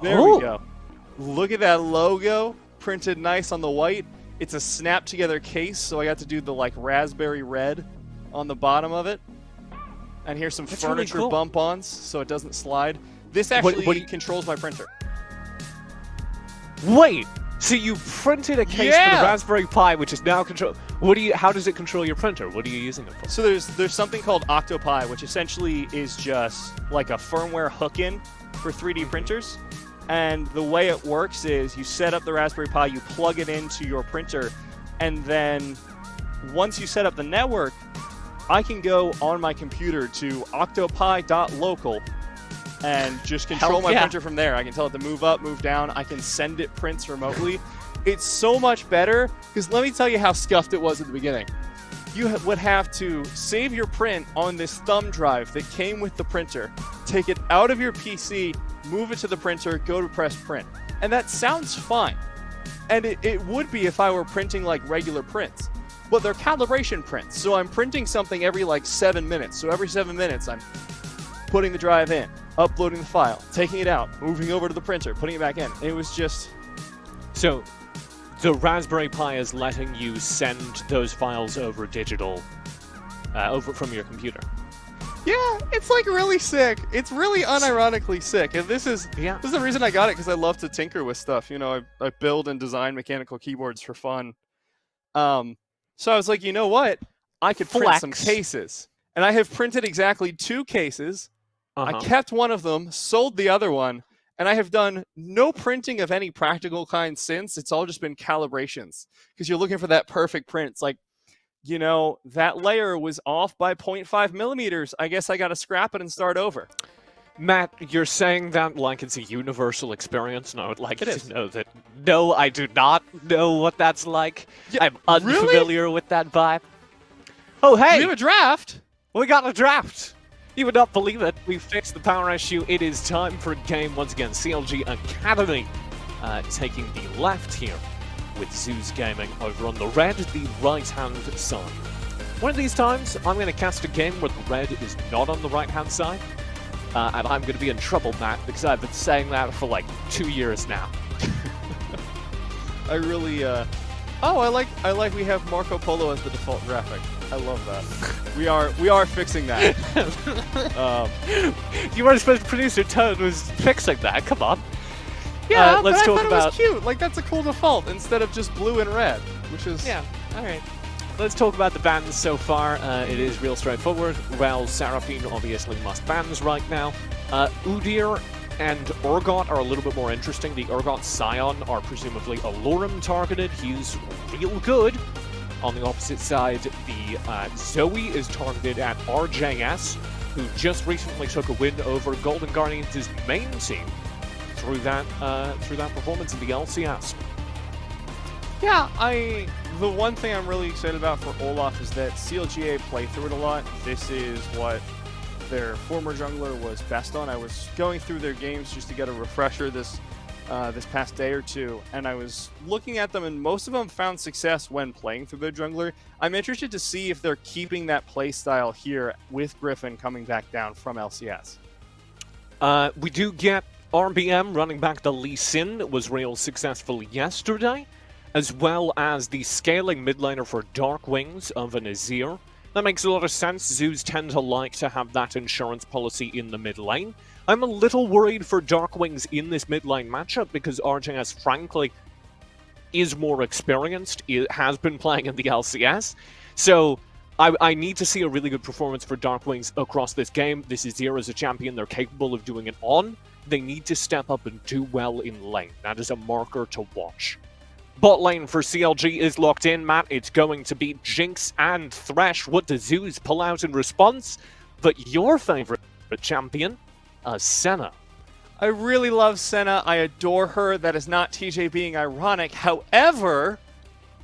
There Oh. we go. Look at that logo, printed nice on the white. It's a snap-together case, so I got to do the like raspberry red on the bottom of it. And here's some That's really furniture cool. bump-ons, so it doesn't slide. This actually what do you- controls my printer. Wait, so you printed a case for Yeah! the Raspberry Pi, which is now control. How does it control your printer? What are you using it for? So there's something called Octopi, which essentially is just like a firmware hook-in for 3D printers. And the way it works is you set up the Raspberry Pi, you plug it into your printer, and then once you set up the network, I can go on my computer to octopi.local and just control my printer from there. I can tell it to move up, move down. I can send it prints remotely. It's so much better, because let me tell you how scuffed it was at the beginning. You would have to save your print on this thumb drive that came with the printer, take it out of your PC, move it to the printer, go to press print. And that sounds fine. And it would be if I were printing like regular prints. but they're calibration prints. So I'm printing something every like 7 minutes. So every 7 minutes, I'm putting the drive in, uploading the file, taking it out, moving over to the printer, putting it back in. It was just... So the Raspberry Pi is letting you send those files over digital, over from your computer. Yeah, it's like really sick. It's really unironically sick. And this is the reason I got it, because I love to tinker with stuff. You know, I build and design mechanical keyboards for fun. So I was like, you know what? I could print some cases. And I have printed exactly 2 cases. I kept one of them, sold the other one, and I have done no printing of any practical kind since. It's all just been calibrations, because you're looking for that perfect print. It's like, you know, that layer was off by 0.5 millimeters. I guess I got to scrap it and start over. Matt, you're saying that like it's a universal experience, and I would like to know that, no, I do not know what that's like. Yeah, I'm unfamiliar with that vibe. Oh, hey! We have a draft! We got a draft! You would not believe it. We fixed the power issue. It is time for a game once again. CLG Academy taking the left here with Zeus Gaming over on the red, the right-hand side. One of these times, I'm going to cast a game where the red is not on the right-hand side. And I'm going to be in trouble, Matt, because I've been saying that for like 2 years now. I really, Oh, I like we have Marco Polo as the default graphic. I love that. we are fixing that. You weren't supposed to producer Toad was fixing that. Come on. Yeah, let's but talk I thought about. It was cute. Like, that's a cool default instead of just blue and red, which is All right. Let's talk about the bans so far. It is real straightforward. Rel, Seraphine, obviously must bans right now. Udyr and Urgot are a little bit more interesting. The Urgot Scion are presumably Alorum targeted. He's real good. On the opposite side, the Zoe is targeted at RJS, who just recently took a win over Golden Guardians' main team through that performance in the LCS. Yeah, the one thing I'm really excited about for Olaf is that CLGA play through it a lot. This is what their former jungler was best on. I was going through their games just to get a refresher this past day or two, and I was looking at them, and most of them found success when playing through their jungler. I'm interested to see if they're keeping that play style here with Griffin coming back down from LCS. We do get RBM running back the Lee Sin was real successful yesterday, as well as the scaling mid laner for Dark Wings of an Azir. That makes a lot of sense. Zeus tend to like to have that insurance policy in the mid lane. I'm a little worried for Dark Wings in this mid lane matchup because RJS, frankly, is more experienced. It has been playing in the LCS. So I need to see a really good performance for Dark Wings across this game. This Azir is a champion. They're capable of doing it on. They need to step up and do well in lane. That is a marker to watch. Bot lane for CLG is locked in, Matt. It's going to be Jinx and Thresh. What does Zeus pull out in response? But your favorite champion, Senna. I really love Senna. I adore her. That is not TJ being ironic. However,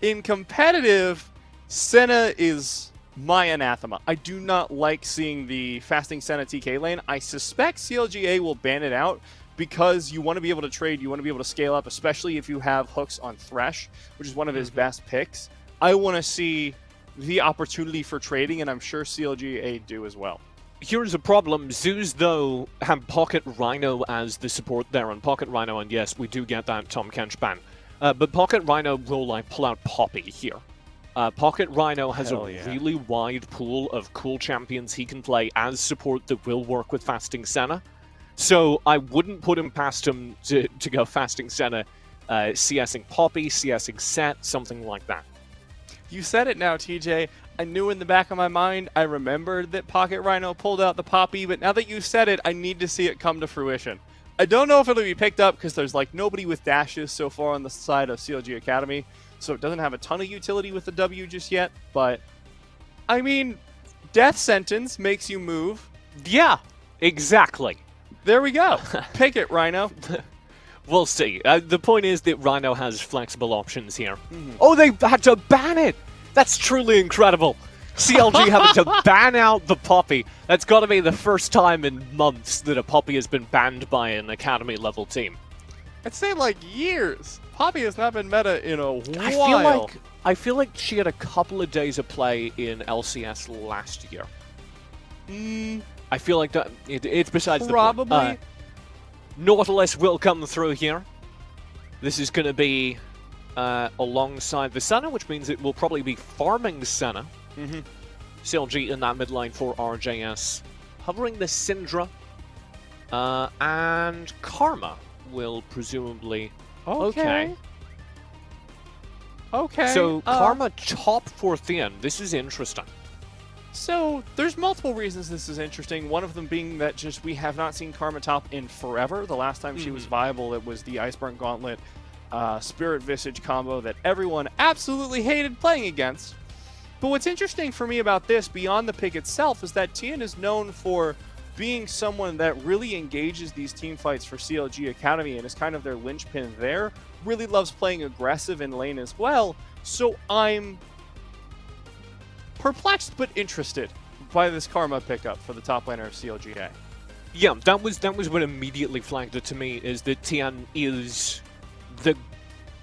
in competitive, Senna is my anathema. I do not like seeing the fasting Senna TK lane. I suspect CLGA will ban it out, because you want to be able to trade, you want to be able to scale up, especially if you have hooks on Thresh, which is one of his best picks. I want to see the opportunity for trading, and I'm sure CLGA do as well. Here's a problem. Zeus, though, have Pocket Rhino as the support there, and Pocket Rhino, and yes, we do get that Tom Kench ban. But Pocket Rhino will like pull out Poppy here. Pocket Rhino has really wide pool of cool champions he can play as support that will work with fasting Senna. So I wouldn't put him past him to go fasting Senna, CSing Poppy, CSing Set, something like that. You said it now, TJ. I knew in the back of my mind, I remembered that Pocket Rhino pulled out the Poppy, but now that you said it, I need to see it come to fruition. I don't know if it'll be picked up because there's like nobody with dashes so far on the side of CLG Academy, so it doesn't have a ton of utility with the W just yet, but I mean, Death Sentence makes you move. Yeah, exactly. There we go. Pick it, Rhino. We'll see. The point is that Rhino has flexible options here. Oh, they had to ban it! That's truly incredible. CLG having to ban out the Poppy. That's got to be the first time in months that a Poppy has been banned by an Academy-level team. I'd say like years. Poppy has not been meta in a I while. I feel like she had a couple of days of play in LCS last year. I feel like that it's besides Probably. the point. Nautilus will come through here. This is going to be alongside the Senna, which means it will probably be farming Senna. CLG in that mid lane for RJS. Hovering the Syndra. And Karma will presumably... Okay. So, Karma top for Thien. This is interesting. So, there's multiple reasons this is interesting. One of them being that just we have not seen Karma top in forever. The last time she was viable, it was the Iceburn Gauntlet Spirit Visage combo that everyone absolutely hated playing against. But what's interesting for me about this, beyond the pick itself, is that Tien is known for being someone that really engages these team fights for CLG Academy and is kind of their linchpin there. Really loves playing aggressive in lane as well. So I'm perplexed but interested by this Karma pickup for the top laner of CLGA. Yeah, that was what immediately flagged it to me, is that Tien is the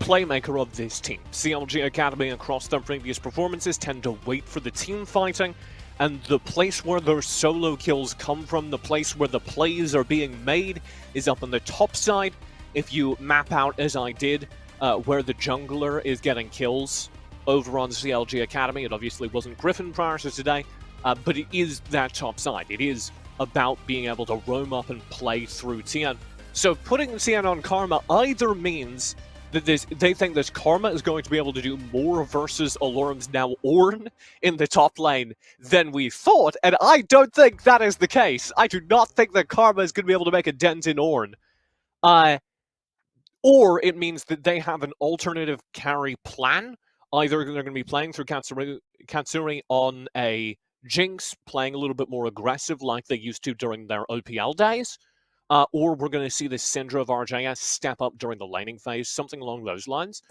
playmaker of this team. CLG Academy across their previous performances tend to wait for the team fighting, and the place where their solo kills come from, the place where the plays are being made, is up on the top side. If you map out, as I did, where the jungler is getting kills over on CLG Academy, it obviously wasn't Griffin prior to today, but it is that top side. It is about being able to roam up and play through Tien. So putting Tien on Karma either means that they think that Karma is going to be able to do more versus Alorum's now Ornn in the top lane than we thought, and I don't think that is the case. I do not think that Karma is going to be able to make a dent in Ornn. Or it means that they have an alternative carry plan. Either they're going to be playing through Katsuri on a Jinx, playing a little bit more aggressive like they used to during their OPL days, or we're going to see the Syndra of RJS step up during the laning phase, something along those lines.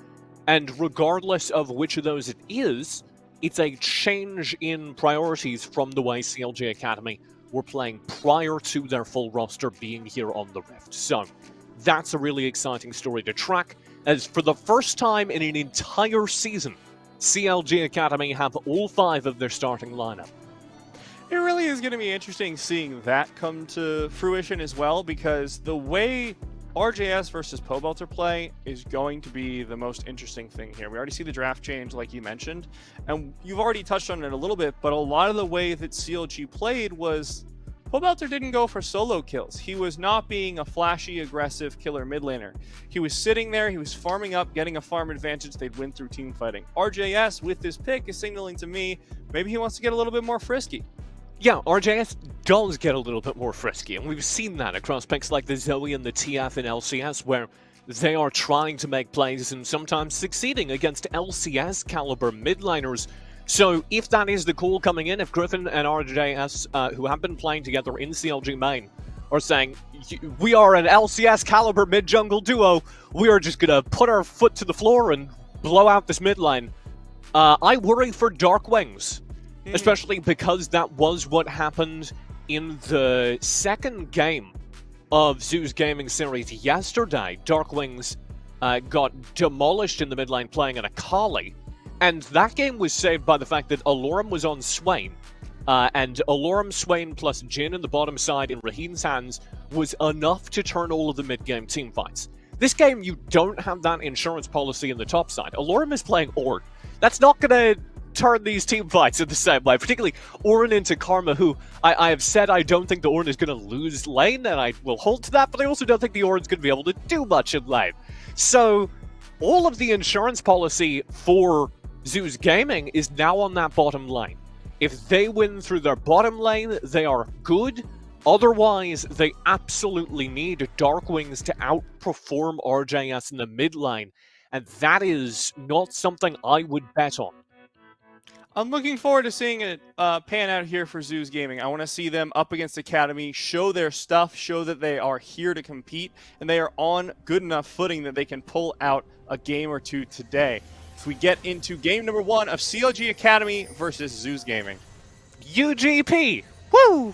And regardless of which of those it is, it's a change in priorities from the way CLG Academy were playing prior to their full roster being here on the Rift. So that's a really exciting story to track, as for the first time in an entire season, CLG Academy have all 5 of their starting lineup. It really is going to be interesting seeing that come to fruition as well, because the way RJS versus Pobelter play is going to be the most interesting thing here. We already see the draft change, like you mentioned, and you've already touched on it a little bit, but a lot of the way that CLG played was Pobelter didn't go for solo kills. He was not being a flashy, aggressive killer mid laner. He was sitting there, he was farming up, getting a farm advantage, they'd win through team fighting. RJS, with this pick, is signaling to me maybe he wants to get a little bit more frisky. Yeah, RJS does get a little bit more frisky, and we've seen that across picks like the Zoe and the TF in LCS, where they are trying to make plays and sometimes succeeding against LCS caliber mid laners. So if that is the call coming in, if Griffin and RJS, who have been playing together in CLG main, are saying, we are an LCS caliber mid-jungle duo, we are just going to put our foot to the floor and blow out this mid lane, I worry for Dark Wings. Especially because that was what happened in the second game of Zeus Gaming Series yesterday. Dark Wings got demolished in the mid lane playing an Akali, and that game was saved by the fact that Alorum was on Swain, and Alorum, Swain plus Jhin in the bottom side in Raheen's hands was enough to turn all of the mid-game team fights. This game, you don't have that insurance policy in the top side. Alorum is playing Ornn. That's not going to turn these team fights in the same way, particularly Ornn into Karma, who I have said I don't think the Ornn is going to lose lane, and I will hold to that, but I also don't think the Ornn's going to be able to do much in lane. So all of the insurance policy for Zeus Gaming is now on that bottom lane. If they win through their bottom lane, they are good. Otherwise, they absolutely need Dark Wings to outperform RJS in the mid lane, and that is not something I would bet on. I'm looking forward to seeing it pan out here for Zeus Gaming. I want to see them up against Academy, show their stuff, show that they are here to compete, and they are on good enough footing that they can pull out a game or two today. If we get into game number 1 of CLG Academy versus Zeus Gaming. UGP! Woo!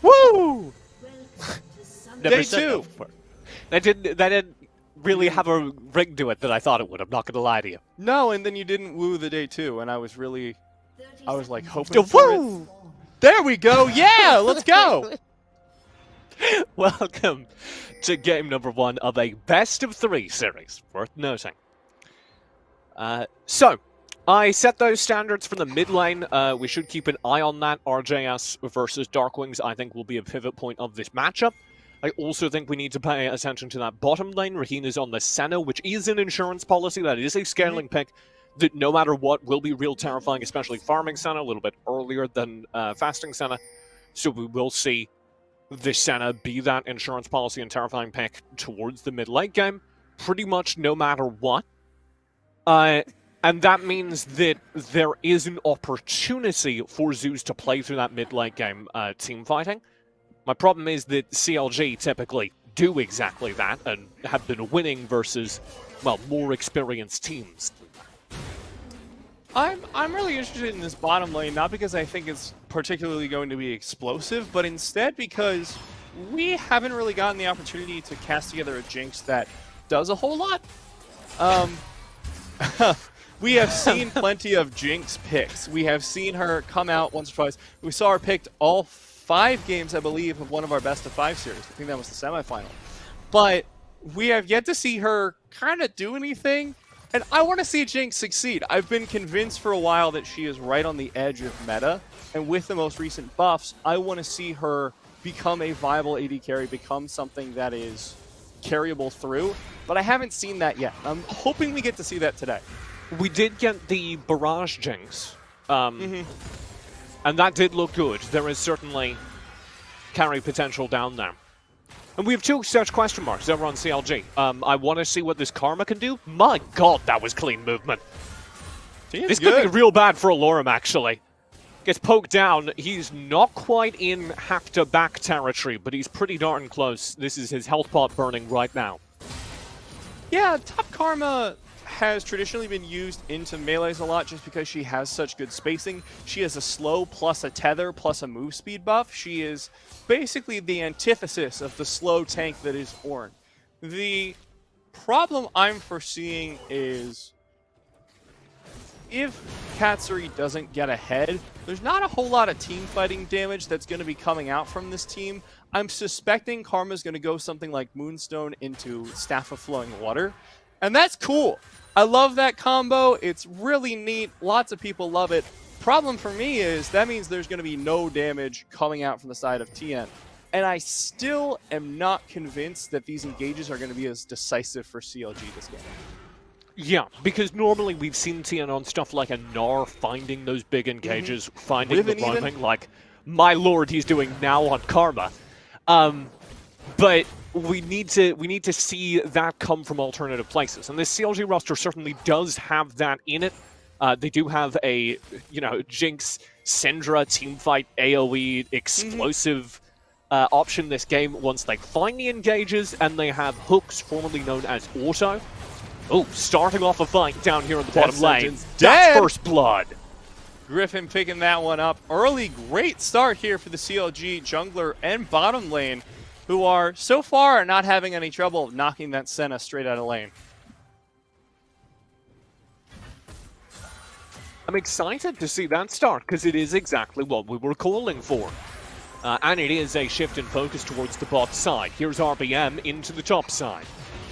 Woo! Day 2. That didn't really have a ring to it that I thought it would. I'm not going to lie to you. No, and then you didn't woo the day 2, and I was like hoping for it. Woo! There we go. Yeah, let's go. Welcome to game number 1 of a best of 3 series, worth noting. So, I set those standards for the mid lane. We should keep an eye on that. RJS versus Darkwings, I think, will be a pivot point of this matchup. I also think we need to pay attention to that bottom lane. Raheen is on the Senna, which is an insurance policy. That is a scaling pick that no matter what will be real terrifying, especially farming Senna a little bit earlier than fasting Senna. So we will see the Senna be that insurance policy and terrifying pick towards the mid-late game, pretty much no matter what. And that means that there is an opportunity for Zeus to play through that mid-late game team fighting. My problem is that CLG typically do exactly that and have been winning versus, well, more experienced teams. I'm really interested in this bottom lane, not because I think it's particularly going to be explosive, but instead because we haven't really gotten the opportunity to cast together a Jinx that does a whole lot. We have seen plenty of Jinx picks. We have seen her come out once or twice. We saw her picked all 5 games, I believe, of one of our best of 5 series. I think that was the semifinal. But we have yet to see her kind of do anything. And I want to see Jinx succeed. I've been convinced for a while that she is right on the edge of meta. And with the most recent buffs, I want to see her become a viable AD carry, become something that is carryable through. But I haven't seen that yet. I'm hoping we get to see that today. We did get the Barrage Jinx, and that did look good. There is certainly carry potential down there. And we have 2 such question marks over on CLG. I want to see what this Karma can do. My god, that was clean movement. This could be real bad for Alorum, actually. Gets poked down. He's not quite in have-to-back territory, but he's pretty darn close. This is his health pot burning right now. Yeah, top Karma has traditionally been used into melees a lot just because she has such good spacing. She has a slow plus a tether plus a move speed buff. She is basically the antithesis of the slow tank that is Ornn. The problem I'm foreseeing is if Katsuri doesn't get ahead, there's not a whole lot of team fighting damage that's going to be coming out from this team. I'm suspecting Karma's going to go something like Moonstone into Staff of Flowing Water, and that's cool. I love that combo. It's really neat. Lots of people love it. Problem for me is that means there's going to be no damage coming out from the side of TN. And I still am not convinced that these engages are going to be as decisive for CLG this game. Yeah, because normally we've seen TN on stuff like a Gnar finding those big engages, finding Riven the roaming, even? like, my lord, he's doing now on Karma. But we need to see that come from alternative places, and this CLG roster certainly does have that in it. They do have a, Jinx, Syndra, teamfight, AoE, explosive option this game once they find the engages, and they have hooks, formerly known as Auto. Oh, starting off a fight down here in the bottom lane. That's first blood. Griffin picking that one up early. Great start here for the CLG jungler and bottom lane, who are so far not having any trouble knocking that Senna straight out of lane. I'm excited to see that start, because it is exactly what we were calling for. And it is a shift in focus towards the bot side. Here's RBM into the top side.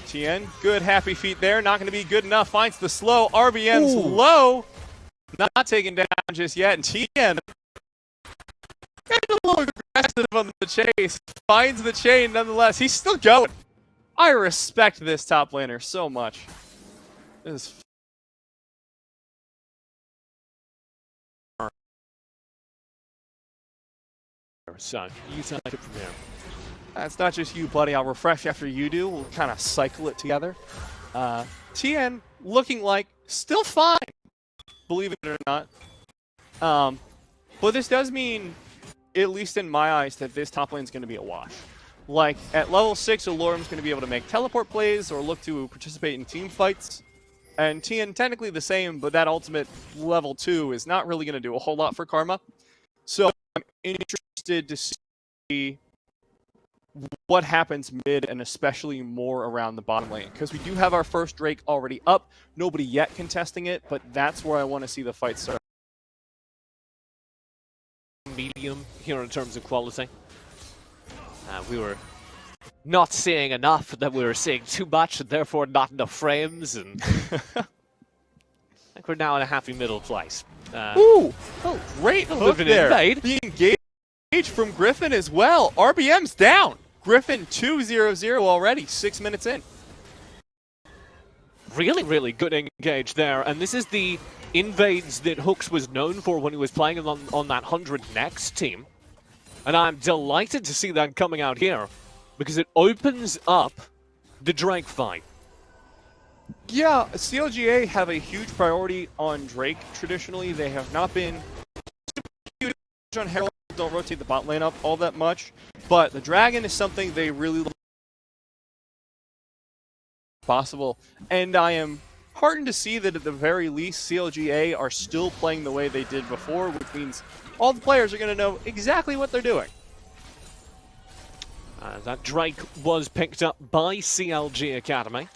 TN, good happy feet there. Not going to be good enough. Finds the slow. RBM's low. Not taken down just yet. And TN getting a little aggressive on the chase. Finds the chain nonetheless. He's still going. I respect this top laner so much. This is So, you take it from there. That's not just you, buddy. I'll refresh after you do. We'll kind of cycle it together. TN looking like still fine, believe it or not. But this does mean, at least in my eyes, that this top lane is going to be a wash. Like, at level 6, Alorum's going to be able to make teleport plays or look to participate in team fights. And TN technically the same, but that ultimate level 2 is not really going to do a whole lot for Karma. So I'm interested to see what happens mid and especially more around the bottom lane. Because we do have our first Drake already up. Nobody yet contesting it, but that's where I want to see the fight start. Medium here in terms of quality. We were not seeing enough, that we were seeing too much, and therefore not enough frames, and I think we're now in a happy middle place. Ooh! Oh, great a hook bit of an there. invade. The engage from Griffin as well. RBM's down. Griffin 2-0-0 already, 6 minutes in. Really, really good engage there, and this is the invades that Hooks was known for when he was playing on that 100 Next team. And I'm delighted to see that coming out here, because it opens up the Drake fight. Yeah, CLGA have a huge priority on Drake traditionally. They have not been super huge on Herald, don't rotate the bot lane up all that much. But the Dragon is something they really possible. And I am heartened to see that at the very least CLGA are still playing the way they did before, which means all the players are going to know exactly what they're doing. That Drake was picked up by CLG Academy.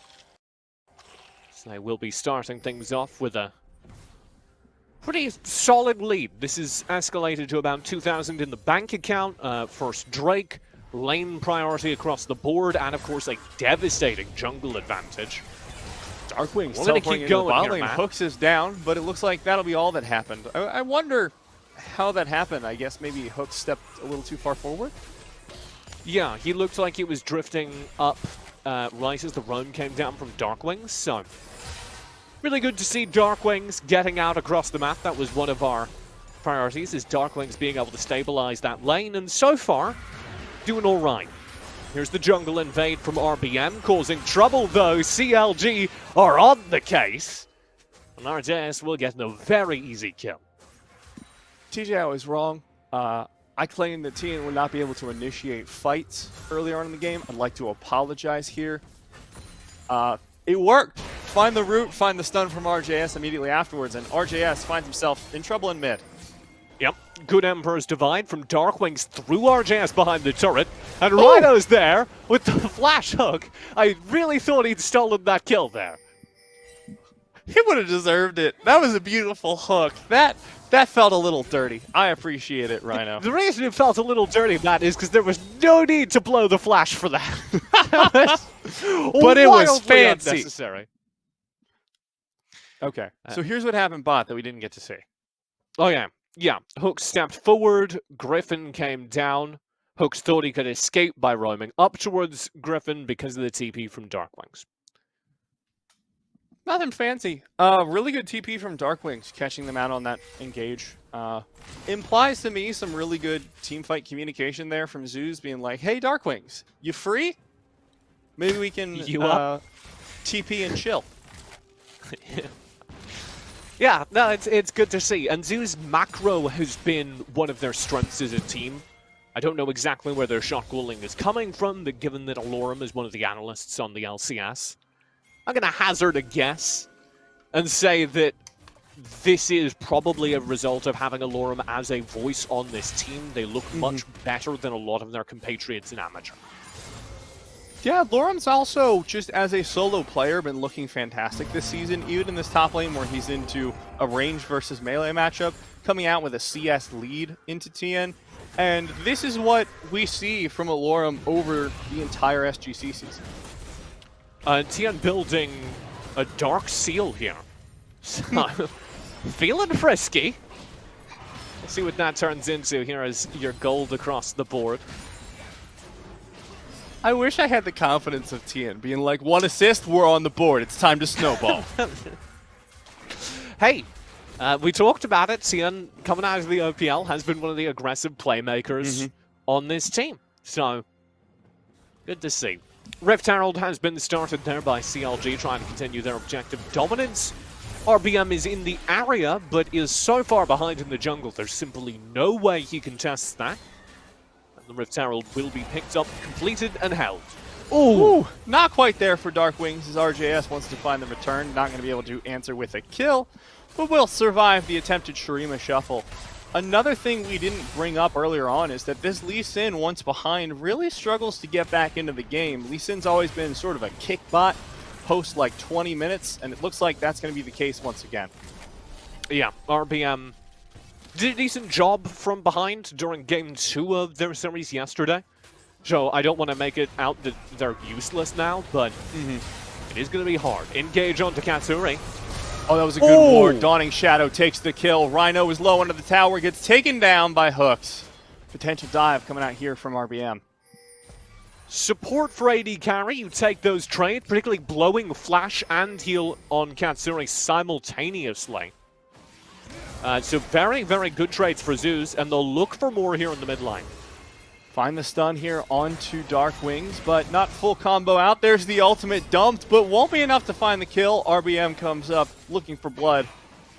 So they will be starting things off with a pretty solid lead. This is escalated to about 2,000 in the bank account. First Drake, lane priority across the board, and of course a devastating jungle advantage. Darkwing's We're gonna teleporting keep into the going bot here, lane. Matt. Hooks is down, but it looks like that'll be all that happened. I wonder how that happened. I guess maybe Hooks stepped a little too far forward. Yeah, he looked like he was drifting up right as the roam came down from Darkwings, so really good to see Darkwings getting out across the map. That was one of our priorities, is Darkwings being able to stabilize that lane, and so far, doing all right. Here's the jungle invade from RBM, causing trouble though. CLG are on the case, and RJS will get a very easy kill. TJ, I was wrong. I claimed that TN would not be able to initiate fights earlier on in the game. I'd like to apologize here. It worked. Find the root, find the stun from RJS immediately afterwards, and RJS finds himself in trouble in mid. Yep, good Emperor's Divide from Darkwings through RJS behind the turret, and Rhino's there with the flash hook. I really thought he'd stolen that kill there. He would have deserved it. That was a beautiful hook. That felt a little dirty. I appreciate it, Rhino. The reason it felt a little dirty, Matt, is because there was no need to blow the flash for that. But it was wildly fancy. unnecessary. Okay, so here's what happened bot that we didn't get to see. Oh yeah, yeah. Hooks stepped forward, Griffin came down. Hooks thought he could escape by roaming up towards Griffin because of the TP from Darkwings. Nothing fancy. Really good TP from Darkwings, catching them out on that engage. Implies to me some really good teamfight communication there from Zeus being like, hey, Darkwings, you free? Maybe we can TP and chill. Yeah, no, it's good to see. And Zeus macro has been one of their strengths as a team. I don't know exactly where their shot calling is coming from, but given that Alorum is one of the analysts on the LCS, I'm going to hazard a guess and say that this is probably a result of having Alorum as a voice on this team. They look much better than a lot of their compatriots in Amateur. Yeah, Lorum's also, just as a solo player, been looking fantastic this season, even in this top lane where he's into a range versus melee matchup, coming out with a CS lead into TN. And this is what we see from Alorum over the entire SGC season. TN building a Dark Seal here. Feeling frisky. Let's see what that turns into here as your gold across the board. I wish I had the confidence of TN, being like, 1 assist, we're on the board, it's time to snowball. Hey, we talked about it. TN, coming out of the OPL, has been one of the aggressive playmakers on this team. So, good to see. Rift Herald has been started there by CLG, trying to continue their objective dominance. RBM is in the area, but is so far behind in the jungle, there's simply no way he contests that. And the Rift Herald will be picked up, completed, and held. Ooh, not quite there for Darkwings, as RJS wants to find the return. Not going to be able to answer with a kill, but will survive the attempted Shurima shuffle. Another thing we didn't bring up earlier on is that this Lee Sin, once behind, really struggles to get back into the game. Lee Sin's always been sort of a kick bot post like 20 minutes, and it looks like that's going to be the case once again. Yeah, RBM did a decent job from behind during Game 2 of their series yesterday. So I don't want to make it out that they're useless now, but it is going to be hard. Engage onto Katsuri. Oh, that was a good ward. Dawning Shadow takes the kill. Rhino is low under the tower, gets taken down by Hooks. Potential dive coming out here from RBM. Support for AD carry, you take those trades, particularly blowing flash and heal on Katsuri simultaneously. So very, very good trades for Zeus, and they'll look for more here in the mid lane. Find the stun here onto Dark Wings, but not full combo out. There's the ultimate dumped, but won't be enough to find the kill. RBM comes up looking for blood.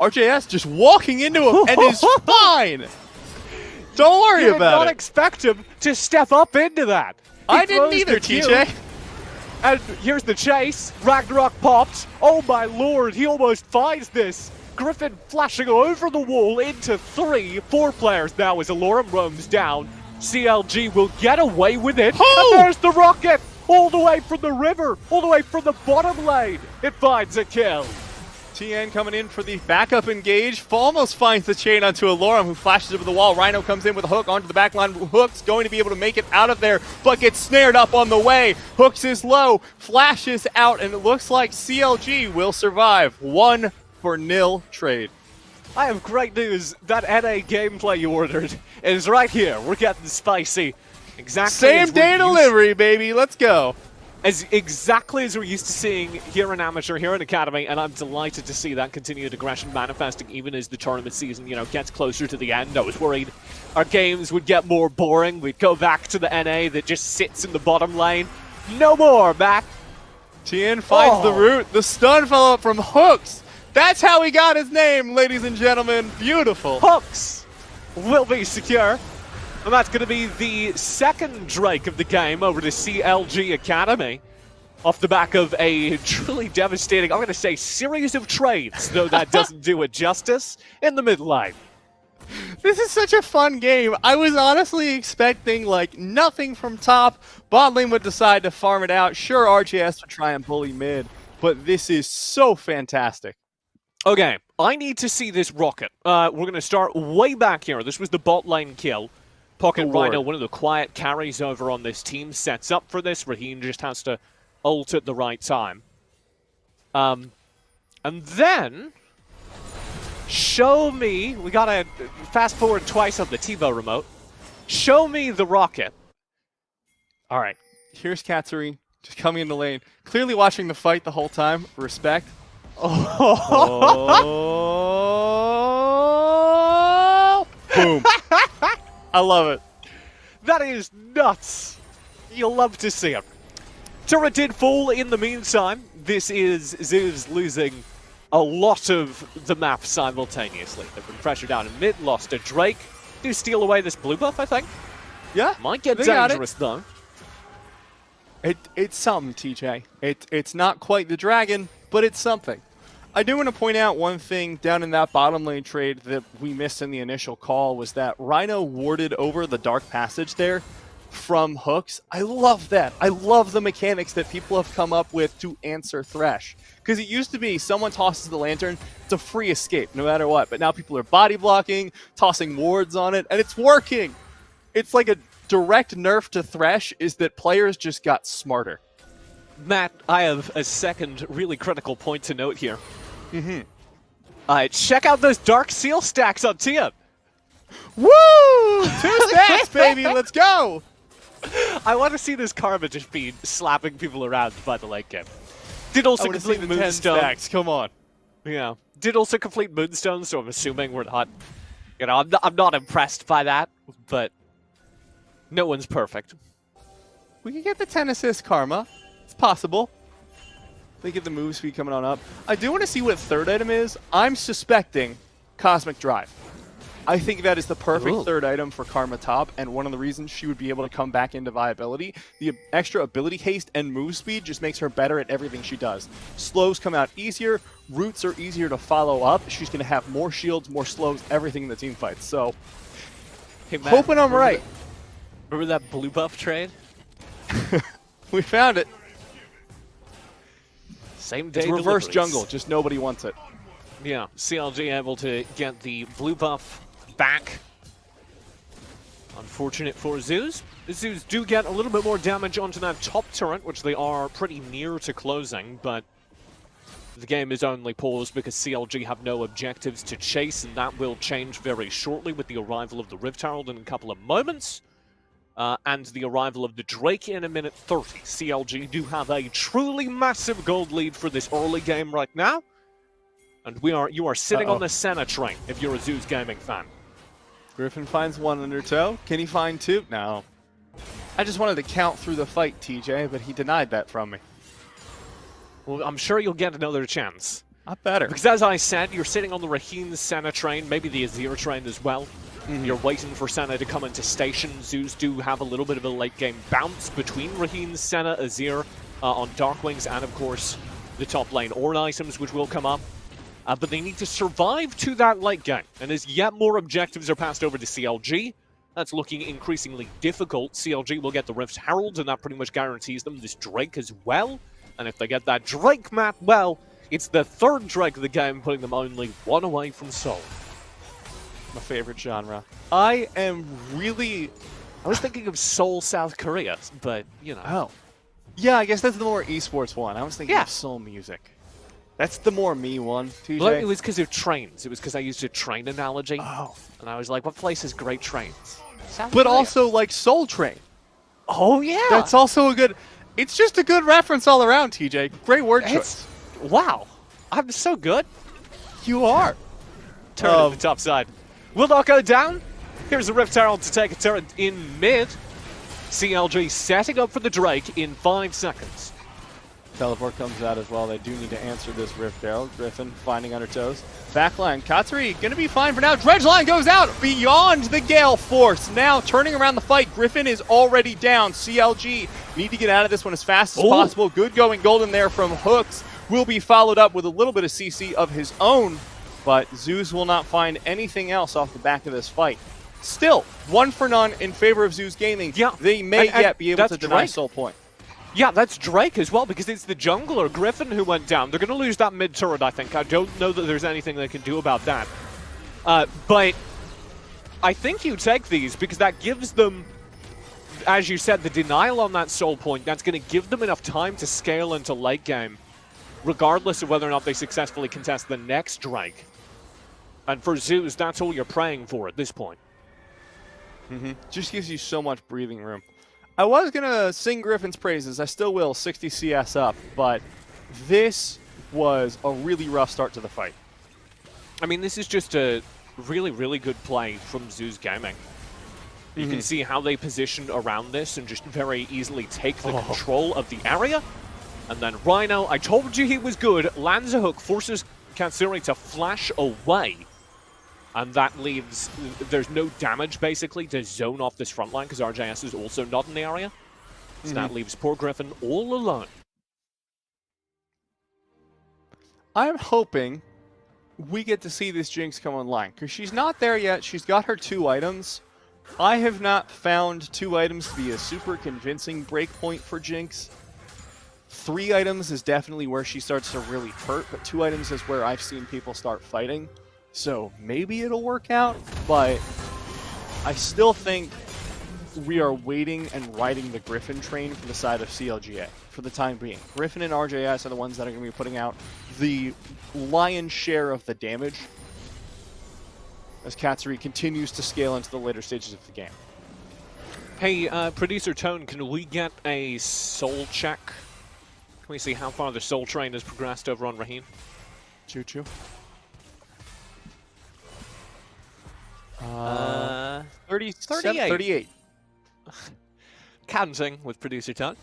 RJS just walking into him and is fine. Don't worry about it. I did not expect him to step up into that. I didn't either, TJ. And here's the chase. Ragnarok popped. Oh my lord, he almost finds this. Griffin flashing over the wall into 4 players now as Alorum roams down. CLG will get away with it. Oh! And there's the rocket! All the way from the river, all the way from the bottom lane. It finds a kill. TN coming in for the backup engage. Almost finds the chain onto Alorum, who flashes over the wall. Rhino comes in with a hook onto the back line. Hook's going to be able to make it out of there, but gets snared up on the way. Hooks is low, flashes out, and it looks like CLG will survive. 1-0 trade. I have great news. That NA gameplay you ordered is right here. We're getting spicy. Exactly. Same day delivery, baby. Let's go. Exactly as we're used to seeing here in Amateur, here in Academy, and I'm delighted to see that continued aggression manifesting even as the tournament season, gets closer to the end. I was worried our games would get more boring. We'd go back to the NA that just sits in the bottom lane. No more, Matt. TN finds the root. The stun follow-up from Hooks. That's how he got his name, ladies and gentlemen. Beautiful. Hooks will be secure. And that's going to be the second Drake of the game over to CLG Academy. Off the back of a truly devastating, I'm going to say, series of trades, though that doesn't do it justice, in the mid lane. This is such a fun game. I was honestly expecting, nothing from top. Bot lane would decide to farm it out. Sure, RJS would try and bully mid, but this is so fantastic. Okay, I need to see this rocket. We're going to start way back here. This was the bot lane kill. Pocket Rhino, one of the quiet carries over on this team, sets up for this. Raheen just has to ult at the right time. And then, show me, we got to fast forward twice on the TiVo remote. Show me the rocket. All right, here's Katsuri just coming in the lane. Clearly watching the fight the whole time. Respect. Oh. Boom. I love it. That is nuts. You'll love to see it. Turret did fall in the meantime. This is Zeus losing a lot of the map simultaneously. They've been pressured down in mid, lost to Drake. Do steal away this blue buff, I think. Yeah. Might get dangerous, though. It's something, TJ. It's not quite the dragon, but it's something. I do want to point out one thing down in that bottom lane trade that we missed in the initial call was that Rhino warded over the Dark Passage there from Hooks. I love that. I love the mechanics that people have come up with to answer Thresh. Because it used to be someone tosses the lantern, it's a free escape no matter what. But now people are body blocking, tossing wards on it, and it's working. It's like a direct nerf to Thresh is that players just got smarter. Matt, I have a second really critical point to note here. Check out those Dark Seal stacks on Tia. Woo! 2 stacks, baby. Let's go. I want to see this Karma just be slapping people around by the late game. Did also complete the 10 Moonstone. stacks. Come on. Yeah. Did also complete Moonstone, so I'm assuming we're not. I'm not impressed by that, but no one's perfect. We can get the 10 assist Karma. It's possible. They get the move speed coming on up. I do want to see what third item is. I'm suspecting Cosmic Drive. I think that is the perfect Ooh. third item for Karma top, and one of the reasons she would be able to come back into viability. The extra ability haste and move speed just makes her better at everything she does. Slows come out easier, roots are easier to follow up, she's going to have more shields, more slows, everything in the team fights. So, Hey, Matt, hoping I'm right. Remember that blue buff trade? We found it. Same day It's reverse deliveries. jungle, just nobody wants it. Yeah, CLG able to get the blue buff back. Unfortunate for Zeus. The Zeus do get a little bit more damage onto that top turret, which they are pretty near to closing, but the game is only paused because CLG have no objectives to chase, and that will change very shortly with the arrival of the Rift Herald in a couple of moments. And the arrival of the Drake in a minute 30. CLG do have a truly massive gold lead for this early game right now. And you are sitting on the Senna train if you're a Zeus Gaming fan. Griffin finds one under toe. Can he find two? No. I just wanted to count through the fight, TJ, but he denied that from me. Well, I'm sure you'll get another chance. Not better. Because as I said, you're sitting on the Raheen Senna train, maybe the Azir train as well. You're waiting for Senna to come into station. Zeus do have a little bit of a late game bounce between Raheen, Senna, Azir on Darkwings, and of course the top lane Ornn items, which will come up. But they need to survive to that late game. And as yet more objectives are passed over to CLG, that's looking increasingly difficult. CLG will get the Rift Herald, and that pretty much guarantees them this Drake as well. And if they get that Drake map, well, it's the third Drake of the game, putting them only one away from Soul. My favorite genre. I was thinking of Seoul, South Korea, but, you know. Oh. Yeah, I guess that's the more esports one. I was thinking Yeah. of soul music. That's the more me one, TJ. Well, it was because of trains. It was because I used a train analogy. Oh. And I was like, what place has great trains? South But Korea. also, like, Soul Train. Oh, yeah. That's also a good... It's just a good reference all around, TJ. Great word choice. Wow. I'm so good. You are. Turn to the top side. Will not go down. Here's the Rift Herald to take a turret in mid. CLG setting up for the Drake in 5 seconds. Teleport comes out as well. They do need to answer this Rift Herald. Griffin finding under toes. Backline. Katsuri going to be fine for now. Dredge line goes out beyond the Gale Force. Now turning around the fight. Griffin is already down. CLG need to get out of this one as fast as possible. Good going golden there from Hooks. Will be followed up with a little bit of CC of his own. But Zeus will not find anything else off the back of this fight. Still, 1 for none in favor of Zeus Gaming. Yeah, They may yet be able that's to deny Drake. Soul Point. Yeah, that's Drake as well, because it's the jungler, Griffin, who went down. They're going to lose that mid turret, I think. I don't know that there's anything they can do about that. But I think you take these, because that gives them, as you said, the denial on that Soul Point. That's going to give them enough time to scale into late game, regardless of whether or not they successfully contest the next Drake. And for Zeus, that's all you're praying for at this point. Just gives you so much breathing room. I was going to sing Griffin's praises. I still will, 60 CS up. But this was a really rough start to the fight. I mean, this is just a really, really good play from Zeus Gaming. You can see how they position around this and just very easily take the control of the area. And then Rhino, I told you he was good, lands a hook, forces Katsuri to flash away. And that leaves, there's no damage basically to zone off this front line because RJS is also not in the area. So that leaves poor Griffin all alone. I'm hoping we get to see this Jinx come online because she's not there yet. She's got her 2 items. I have not found 2 items to be a super convincing breakpoint for Jinx. 3 items is definitely where she starts to really hurt, but 2 items is where I've seen people start fighting. So maybe it'll work out, but I still think we are waiting and riding the Griffin train for the side of CLGA for the time being. Griffin and RJS are the ones that are going to be putting out the lion's share of the damage as Katsuri continues to scale into the later stages of the game. Hey, Producer Tone, can we get a soul check? Can we see how far the soul train has progressed over on Raheen? Choo-choo. 38. Counting with Producer Tone.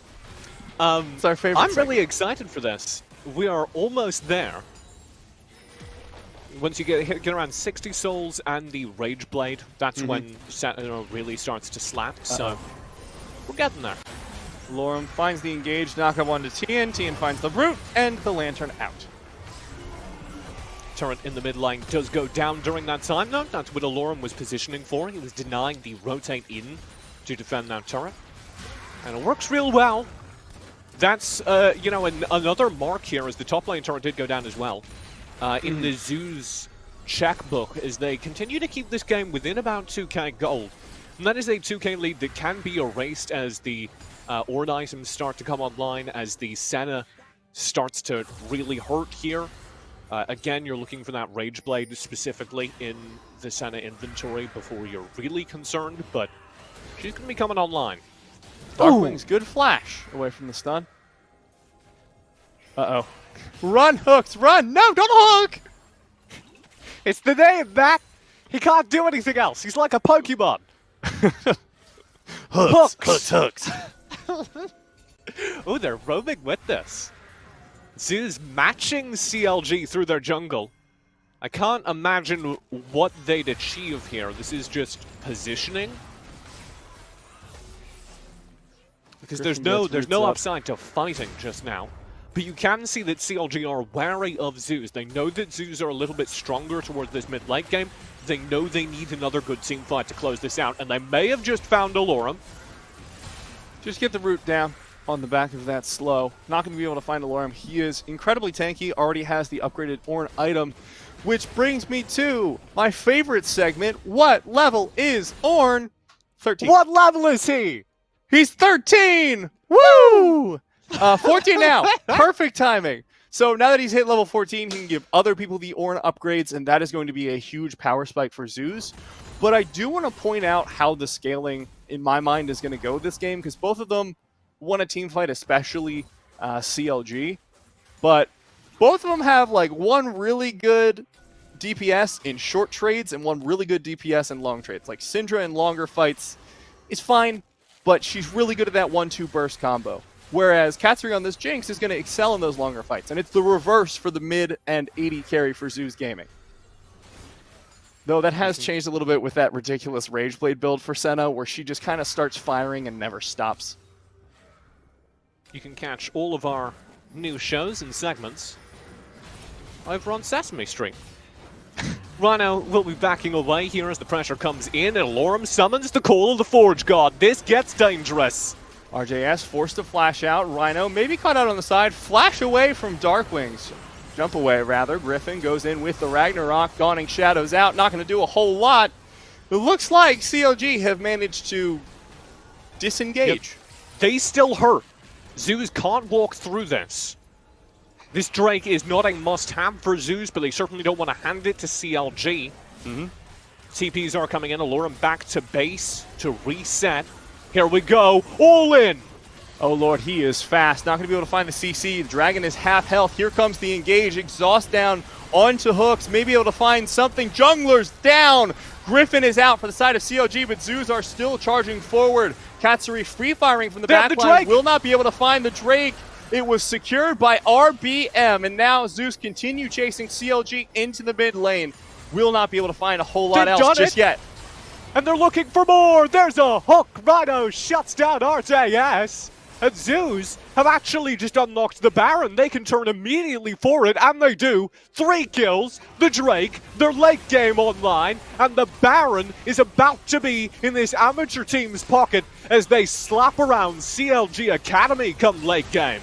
It's our favorite I'm segment. really excited for this. We are almost there. Once you get around 60 souls and the Rage Blade, that's when Senna really starts to slap. So we're getting there. Lorem finds the engage, knock up onto Tien. Tien finds the root and the lantern out. Turret in the mid lane does go down during that time. No, that's what Lorem was positioning for. He was denying the rotate in to defend that turret. And it works real well. That's, you know, another mark here as the top lane turret did go down as well. In the Zeus checkbook as they continue to keep this game within about 2k gold. And that is a 2k lead that can be erased as the Ornn items start to come online, as the Senna starts to really hurt here. Again, you're looking for that Rage Blade specifically in the Senna inventory before you're really concerned, but she's going to be coming online. Darkwing's good flash away from the stun. Uh-oh. Run, Hooks, run! No, don't hook! It's the name, Matt! He can't do anything else. He's like a Pokemon. Hooks. Oh, they're roaming with this. Zeus matching CLG through their jungle. I can't imagine what they'd achieve here. This is just positioning. Because there's no upside to fighting just now. But you can see that CLG are wary of Zeus. They know that Zeus are a little bit stronger towards this mid-late game. They know they need another good team fight to close this out, and they may have just found a Lorem. Just get the root down on the back of that slow. Not going to be able to find a Lorem. He is incredibly tanky, already has the upgraded Ornn item, which brings me to my favorite segment. What level is Ornn? 13. What level is he? He's 13! Woo! 14 now. Perfect timing. So now that he's hit level 14, he can give other people the Ornn upgrades, and that is going to be a huge power spike for Zeus. But I do want to point out how the scaling, in my mind, is going to go this game, because both of them won a team fight, especially CLG. But both of them have like one really good DPS in short trades and one really good DPS in long trades. Like Syndra in longer fights is fine, but she's really good at that 1-2 burst combo. Whereas Katsuri on this Jinx is going to excel in those longer fights. And it's the reverse for the mid and 80 carry for Zeus Gaming. Though that has changed a little bit with that ridiculous Rage Blade build for Senna, where she just kind of starts firing and never stops. You can catch all of our new shows and segments over on Sesame Street. Rhino will be backing away here as the pressure comes in, and Lorem summons the call of the Forge God. This gets dangerous. RJS forced to flash out. Rhino maybe caught out on the side. Flash away from Darkwings. Jump away, rather. Griffin goes in with the Ragnarok. Dawning Shadows out. Not going to do a whole lot. It looks like CLG have managed to disengage. Yep. They still hurt. Zeus can't walk through this. This Drake is not a must-have for Zeus, but they certainly don't want to hand it to CLG. TPs are coming in. Lorem back to base to reset. Here we go. All in. Oh, Lord, he is fast. Not going to be able to find the CC. The Dragon is half health. Here comes the engage. Exhaust down onto Hooks. Maybe able to find something. Jungler's down. Griffin is out for the side of CLG, but Zeus are still charging forward. Katsuri free-firing from the backline. Will not be able to find the Drake. It was secured by RBM, and now Zeus continue chasing CLG into the mid lane. Will not be able to find a whole lot else just yet. And they're looking for more. There's a hook. Rhino shuts down RJS. And Zeus have actually just unlocked the Baron. They can turn immediately for it, and they do. 3 kills, the Drake, their late game online, and the Baron is about to be in this amateur team's pocket as they slap around CLG Academy come late game.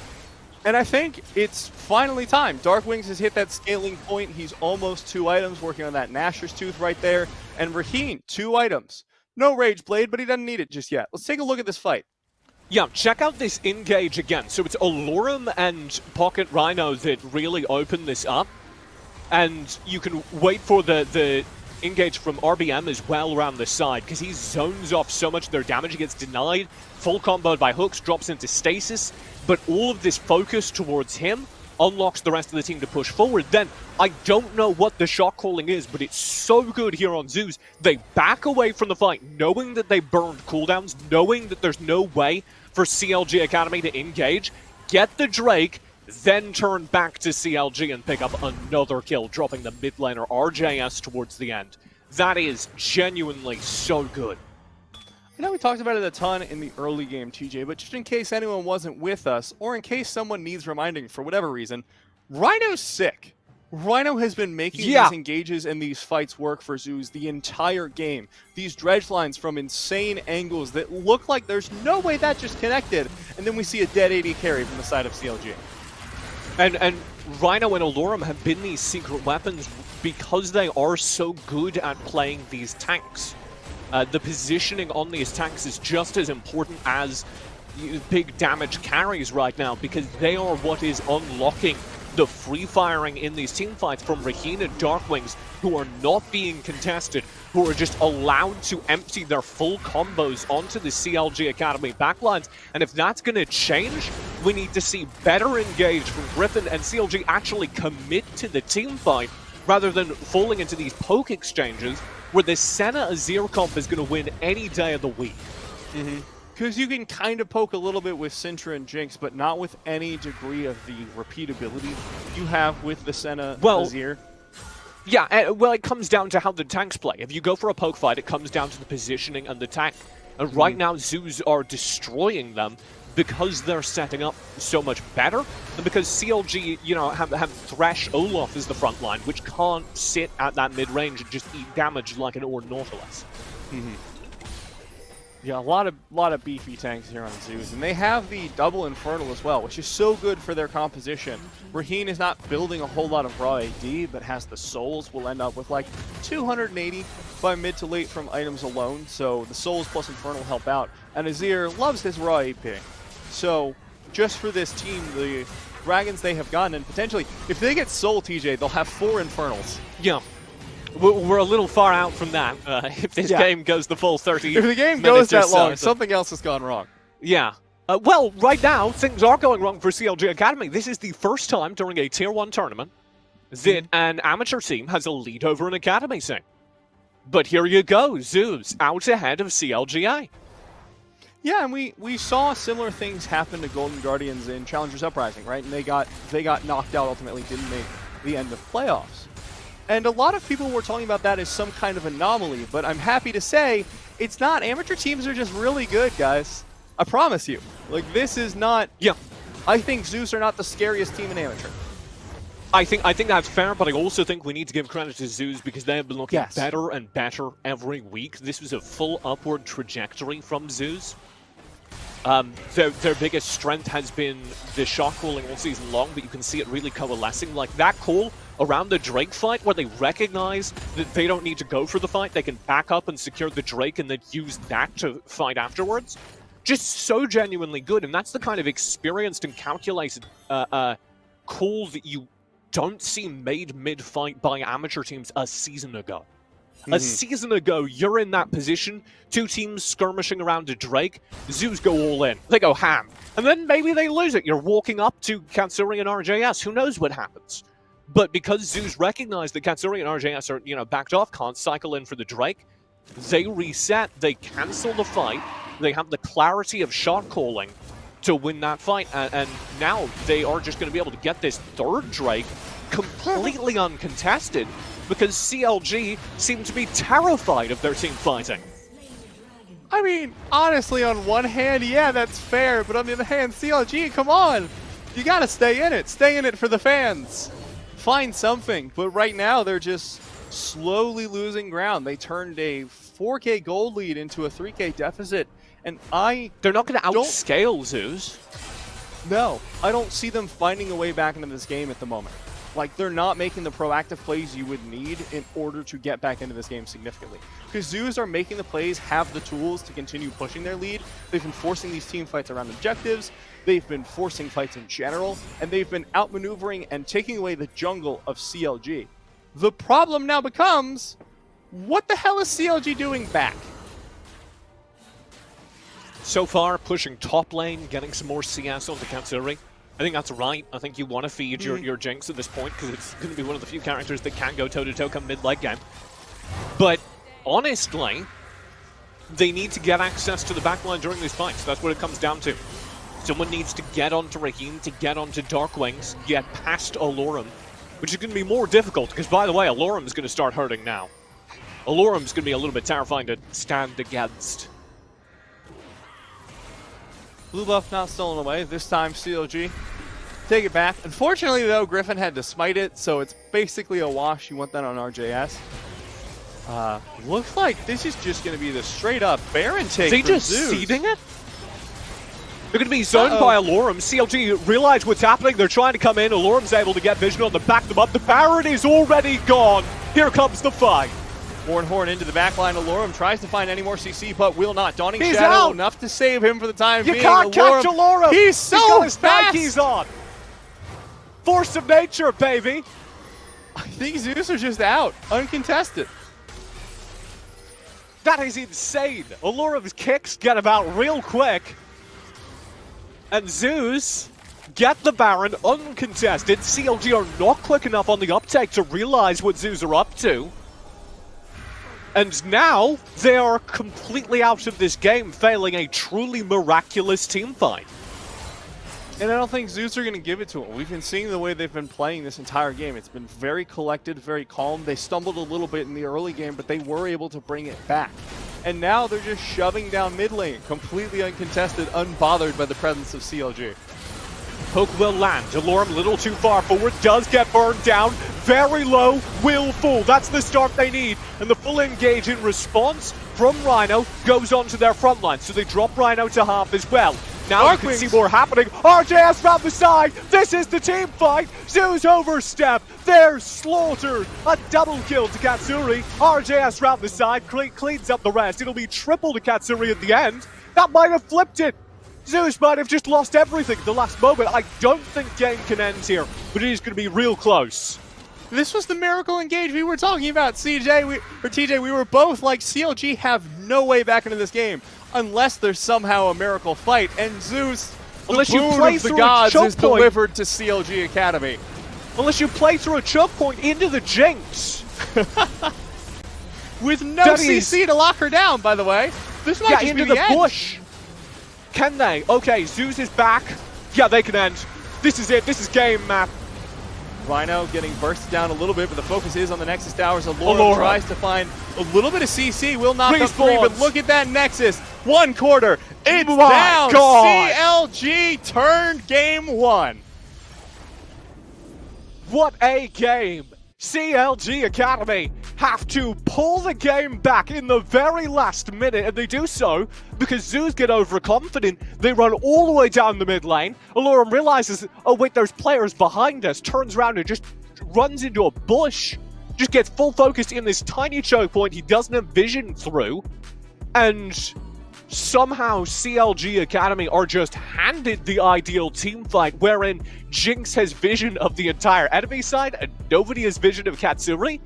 And I think it's finally time. Darkwings has hit that scaling point. He's almost 2 items, working on that Nashor's Tooth right there. And Raheen, 2 items. No Rage Blade, but he doesn't need it just yet. Let's take a look at this fight. Yeah, check out this engage again. So it's Lorem and Pocket Rhino that really open this up. And you can wait for the engage from RBM as well around the side, because he zones off so much of their damage. He gets denied. Full comboed by Hooks, drops into stasis. But all of this focus towards him unlocks the rest of the team to push forward. Then, I don't know what the shot calling is, but it's so good here on Zeus. They back away from the fight, knowing that they burned cooldowns, knowing that there's no way for CLG Academy to engage, get the Drake, then turn back to CLG and pick up another kill, dropping the mid laner RJS towards the end. That is genuinely so good. I know we talked about it a ton in the early game, TJ, but just in case anyone wasn't with us, or in case someone needs reminding for whatever reason, Rhino's sick. Rhino has been making these engages and these fights work for Zeus the entire game. These dredge lines from insane angles that look like there's no way that just connected, and then we see a dead AD carry from the side of CLG. And Rhino and Alorum have been these secret weapons because they are so good at playing these tanks. The positioning on these tanks is just as important as big damage carries right now, because they are what is unlocking the free firing in these team fights from Raheen and Darkwings, who are not being contested, who are just allowed to empty their full combos onto the CLG Academy backlines. And if that's going to change, we need to see better engage from Griffin and CLG actually commit to the team fight, rather than falling into these poke exchanges where the Senna Azir comp is going to win any day of the week. Because you can kind of poke a little bit with Syntra and Jinx, but not with any degree of the repeatability you have with the Senna Azir. Yeah, well, it comes down to how the tanks play. If you go for a poke fight, it comes down to the positioning and the tank. And right now, Zeus are destroying them because they're setting up so much better, and because CLG, you know, have Thresh Olaf as the front line, which can't sit at that mid-range and just eat damage like an Or Nautilus. Yeah, a lot of beefy tanks here on Zeus, and they have the double Infernal as well, which is so good for their composition. Raheen is not building a whole lot of raw AD, but has the souls. Will end up with like 280 by mid to late from items alone, so the souls plus Infernal help out. And Azir loves his raw AP. So just for this team, the dragons they have gotten, and potentially, if they get soul, TJ, they'll have 4 Infernals. Yeah. We're a little far out from that. If this game goes the full 30 If the game goes that long, something else has gone wrong. Yeah. Well, right now, things are going wrong for CLG Academy. This is the first time during a Tier 1 tournament that an amateur team has a lead over an Academy team. But here you go, Zeus out ahead of CLGA. Yeah, and we saw similar things happen to Golden Guardians in Challengers Uprising, right? And they got knocked out, ultimately didn't make the end of playoffs. And a lot of people were talking about that as some kind of anomaly, but I'm happy to say it's not. Amateur teams are just really good, guys. I promise you. Like, this is not... Yeah. I think Zeus are not the scariest team in amateur. I think that's fair, but I also think we need to give credit to Zeus because they have been looking better and better every week. This was a full upward trajectory from Zeus. Their biggest strength has been the shot calling all season long, but you can see it really coalescing. Like that call around the Drake fight where they recognize that they don't need to go for the fight, they can back up and secure the Drake and then use that to fight afterwards. Just so genuinely good, and that's the kind of experienced and calculated call that you don't see made mid-fight by amateur teams a season ago. A season ago, you're in that position, 2 teams skirmishing around a Drake, Zeus go all in, they go ham, and then maybe they lose it. You're walking up to Katsuri and RJS, who knows what happens. But because Zeus recognized that Katsuri and RJS are, you know, backed off, can't cycle in for the Drake, they reset, they cancel the fight, they have the clarity of shot calling to win that fight, and now they are just going to be able to get this 3rd Drake completely uncontested, because CLG seem to be terrified of their team fighting. I mean, honestly, on one hand, yeah, that's fair, but on the other hand, CLG, come on! You gotta stay in it. Stay in it for the fans. Find something. But right now, they're just slowly losing ground. They turned a 4K gold lead into a 3K deficit, and they're not going to outscale Zeus. No, I don't see them finding a way back into this game at the moment. Like, they're not making the proactive plays you would need in order to get back into this game significantly. Because Zeus are making the plays, have the tools to continue pushing their lead. They've been forcing these team fights around objectives. They've been forcing fights in general. And they've been outmaneuvering and taking away the jungle of CLG. The problem now becomes, what the hell is CLG doing back? So far, pushing top lane, getting some more CS onto Katsuri. I think that's right. I think you want to feed your Jinx at this point because it's going to be one of the few characters that can go toe-to-toe come mid-late game. But honestly, they need to get access to the backline during these fights. That's what it comes down to. Someone needs to get onto Rahim, to get onto Darkwings, get past Alorum, which is going to be more difficult, because by the way, Alorum is going to start hurting now. Alorum is going to be a little bit terrifying to stand against. Blue buff not stolen away. This time, CLG take it back. Unfortunately, though, Griffin had to smite it, so it's basically a wash. You want that on RJS. Looks like this is just going to be the straight-up Baron take. Is he just Zeus. seeding it? They're going to be zoned by Alorum. CLG realize what's happening. They're trying to come in. Alorum's able to get vision on them, back them up. The Baron is already gone. Here comes the fight. Horn into the backline. Alorum tries to find any more CC, but will not. Dawning He's Shadow out. enough to save him for the time You being. can't catch Alorum. He's so He's got his fast. Nikes on. Force of nature, baby. I think Zeus are just out, uncontested. That is insane. Alorum's kicks get about real quick. And Zeus get the Baron uncontested. CLG are not quick enough on the uptake to realize what Zeus are up to. And now they are completely out of this game, failing a truly miraculous team fight. And I don't think Zeus are going to give it to him. We've been seeing the way they've been playing this entire game. It's been very collected, very calm. They stumbled a little bit in the early game, but they were able to bring it back. And now they're just shoving down mid lane, completely uncontested, unbothered by the presence of CLG. Poke will land. Alorum a little too far forward, does get burned down. Very low, will fall. That's the start they need. And the full engage in response from Rhino goes on to their front line. So they drop Rhino to half as well. Now you can see more happening. RJS round the side. This is the team fight. Zeus overstep. They're slaughtered. A double kill to Katsuri. RJS round the side. Cleans up the rest. It'll be triple to Katsuri at the end. That might have flipped it. Zeus might have just lost everything at the last moment. I don't think game can end here, but it is going to be real close. This was the miracle engage we were talking about, TJ. We were both like, CLG have no way back into this game unless there's somehow a miracle fight. And Zeus, unless the you boon play of the through gods, a choke is point. delivered to CLG Academy. Unless you play through a choke point into the Jinx. With no CC to lock her down, by the way. This might just into be the end. bush. Can they? Okay, Zeus is back. Yeah, they can end. This is it. This is game, map. Rhino getting bursted down a little bit, but the focus is on the Nexus Towers. Allura tries to find a little bit of CC. Will knock up 3, but look at that Nexus. 1 quarter. It's down. God. CLG turned game 1. What a game. CLG Academy have to pull the game back in the very last minute, and they do so because Zeus get overconfident. They run all the way down the mid lane. Alorum realizes, oh wait, there's players behind us, turns around and just runs into a bush. Just gets full focused in this tiny choke point he doesn't have vision through. And somehow CLG Academy are just handed the ideal team fight, wherein Jinx has vision of the entire enemy side and nobody has vision of Katsuri.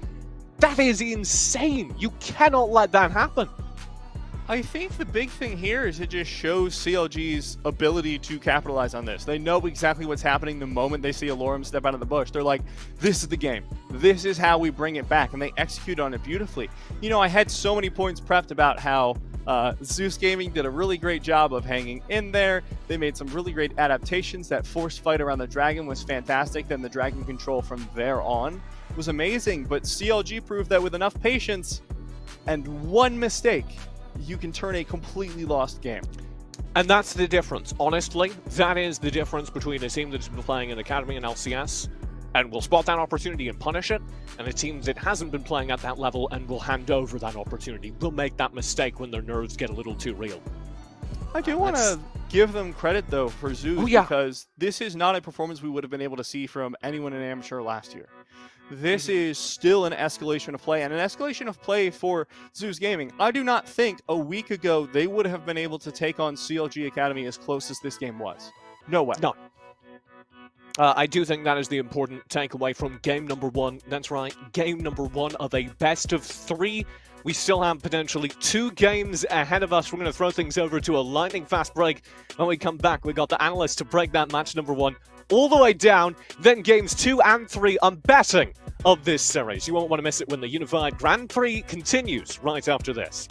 That is insane. You cannot let that happen. I think the big thing here is it just shows CLG's ability to capitalize on this. They know exactly what's happening the moment they see Alorum step out of the bush. They're like, this is the game. This is how we bring it back, and they execute on it beautifully. You know, I had so many points prepped about how Zeus Gaming did a really great job of hanging in there. They made some really great adaptations. That forced fight around the dragon was fantastic. Then the dragon control from there on was amazing. But CLG proved that with enough patience and one mistake, you can turn a completely lost game. And that's the difference. Honestly, that is the difference between a team that's been playing in Academy and LCS and will spot that opportunity and punish it, and a team that hasn't been playing at that level and will hand over that opportunity, will make that mistake when their nerves get a little too real. I do want to give them credit, though, for Zeus, because this is not a performance we would have been able to see from anyone in Amateur last year. This is still an escalation of play, and an escalation of play for Zeus Gaming. I do not think a week ago they would have been able to take on CLG Academy as close as this game was. No way. No. I do think that is the important takeaway from game number 1. That's right, game number 1 of a best of 3. We still have potentially 2 games ahead of us. We're going to throw things over to a lightning fast break. When we come back, we got the analysts to break that match number 1 all the way down. Then games 2 and 3, I'm betting, of this series. You won't want to miss it when the Unified Grand Prix continues right after this.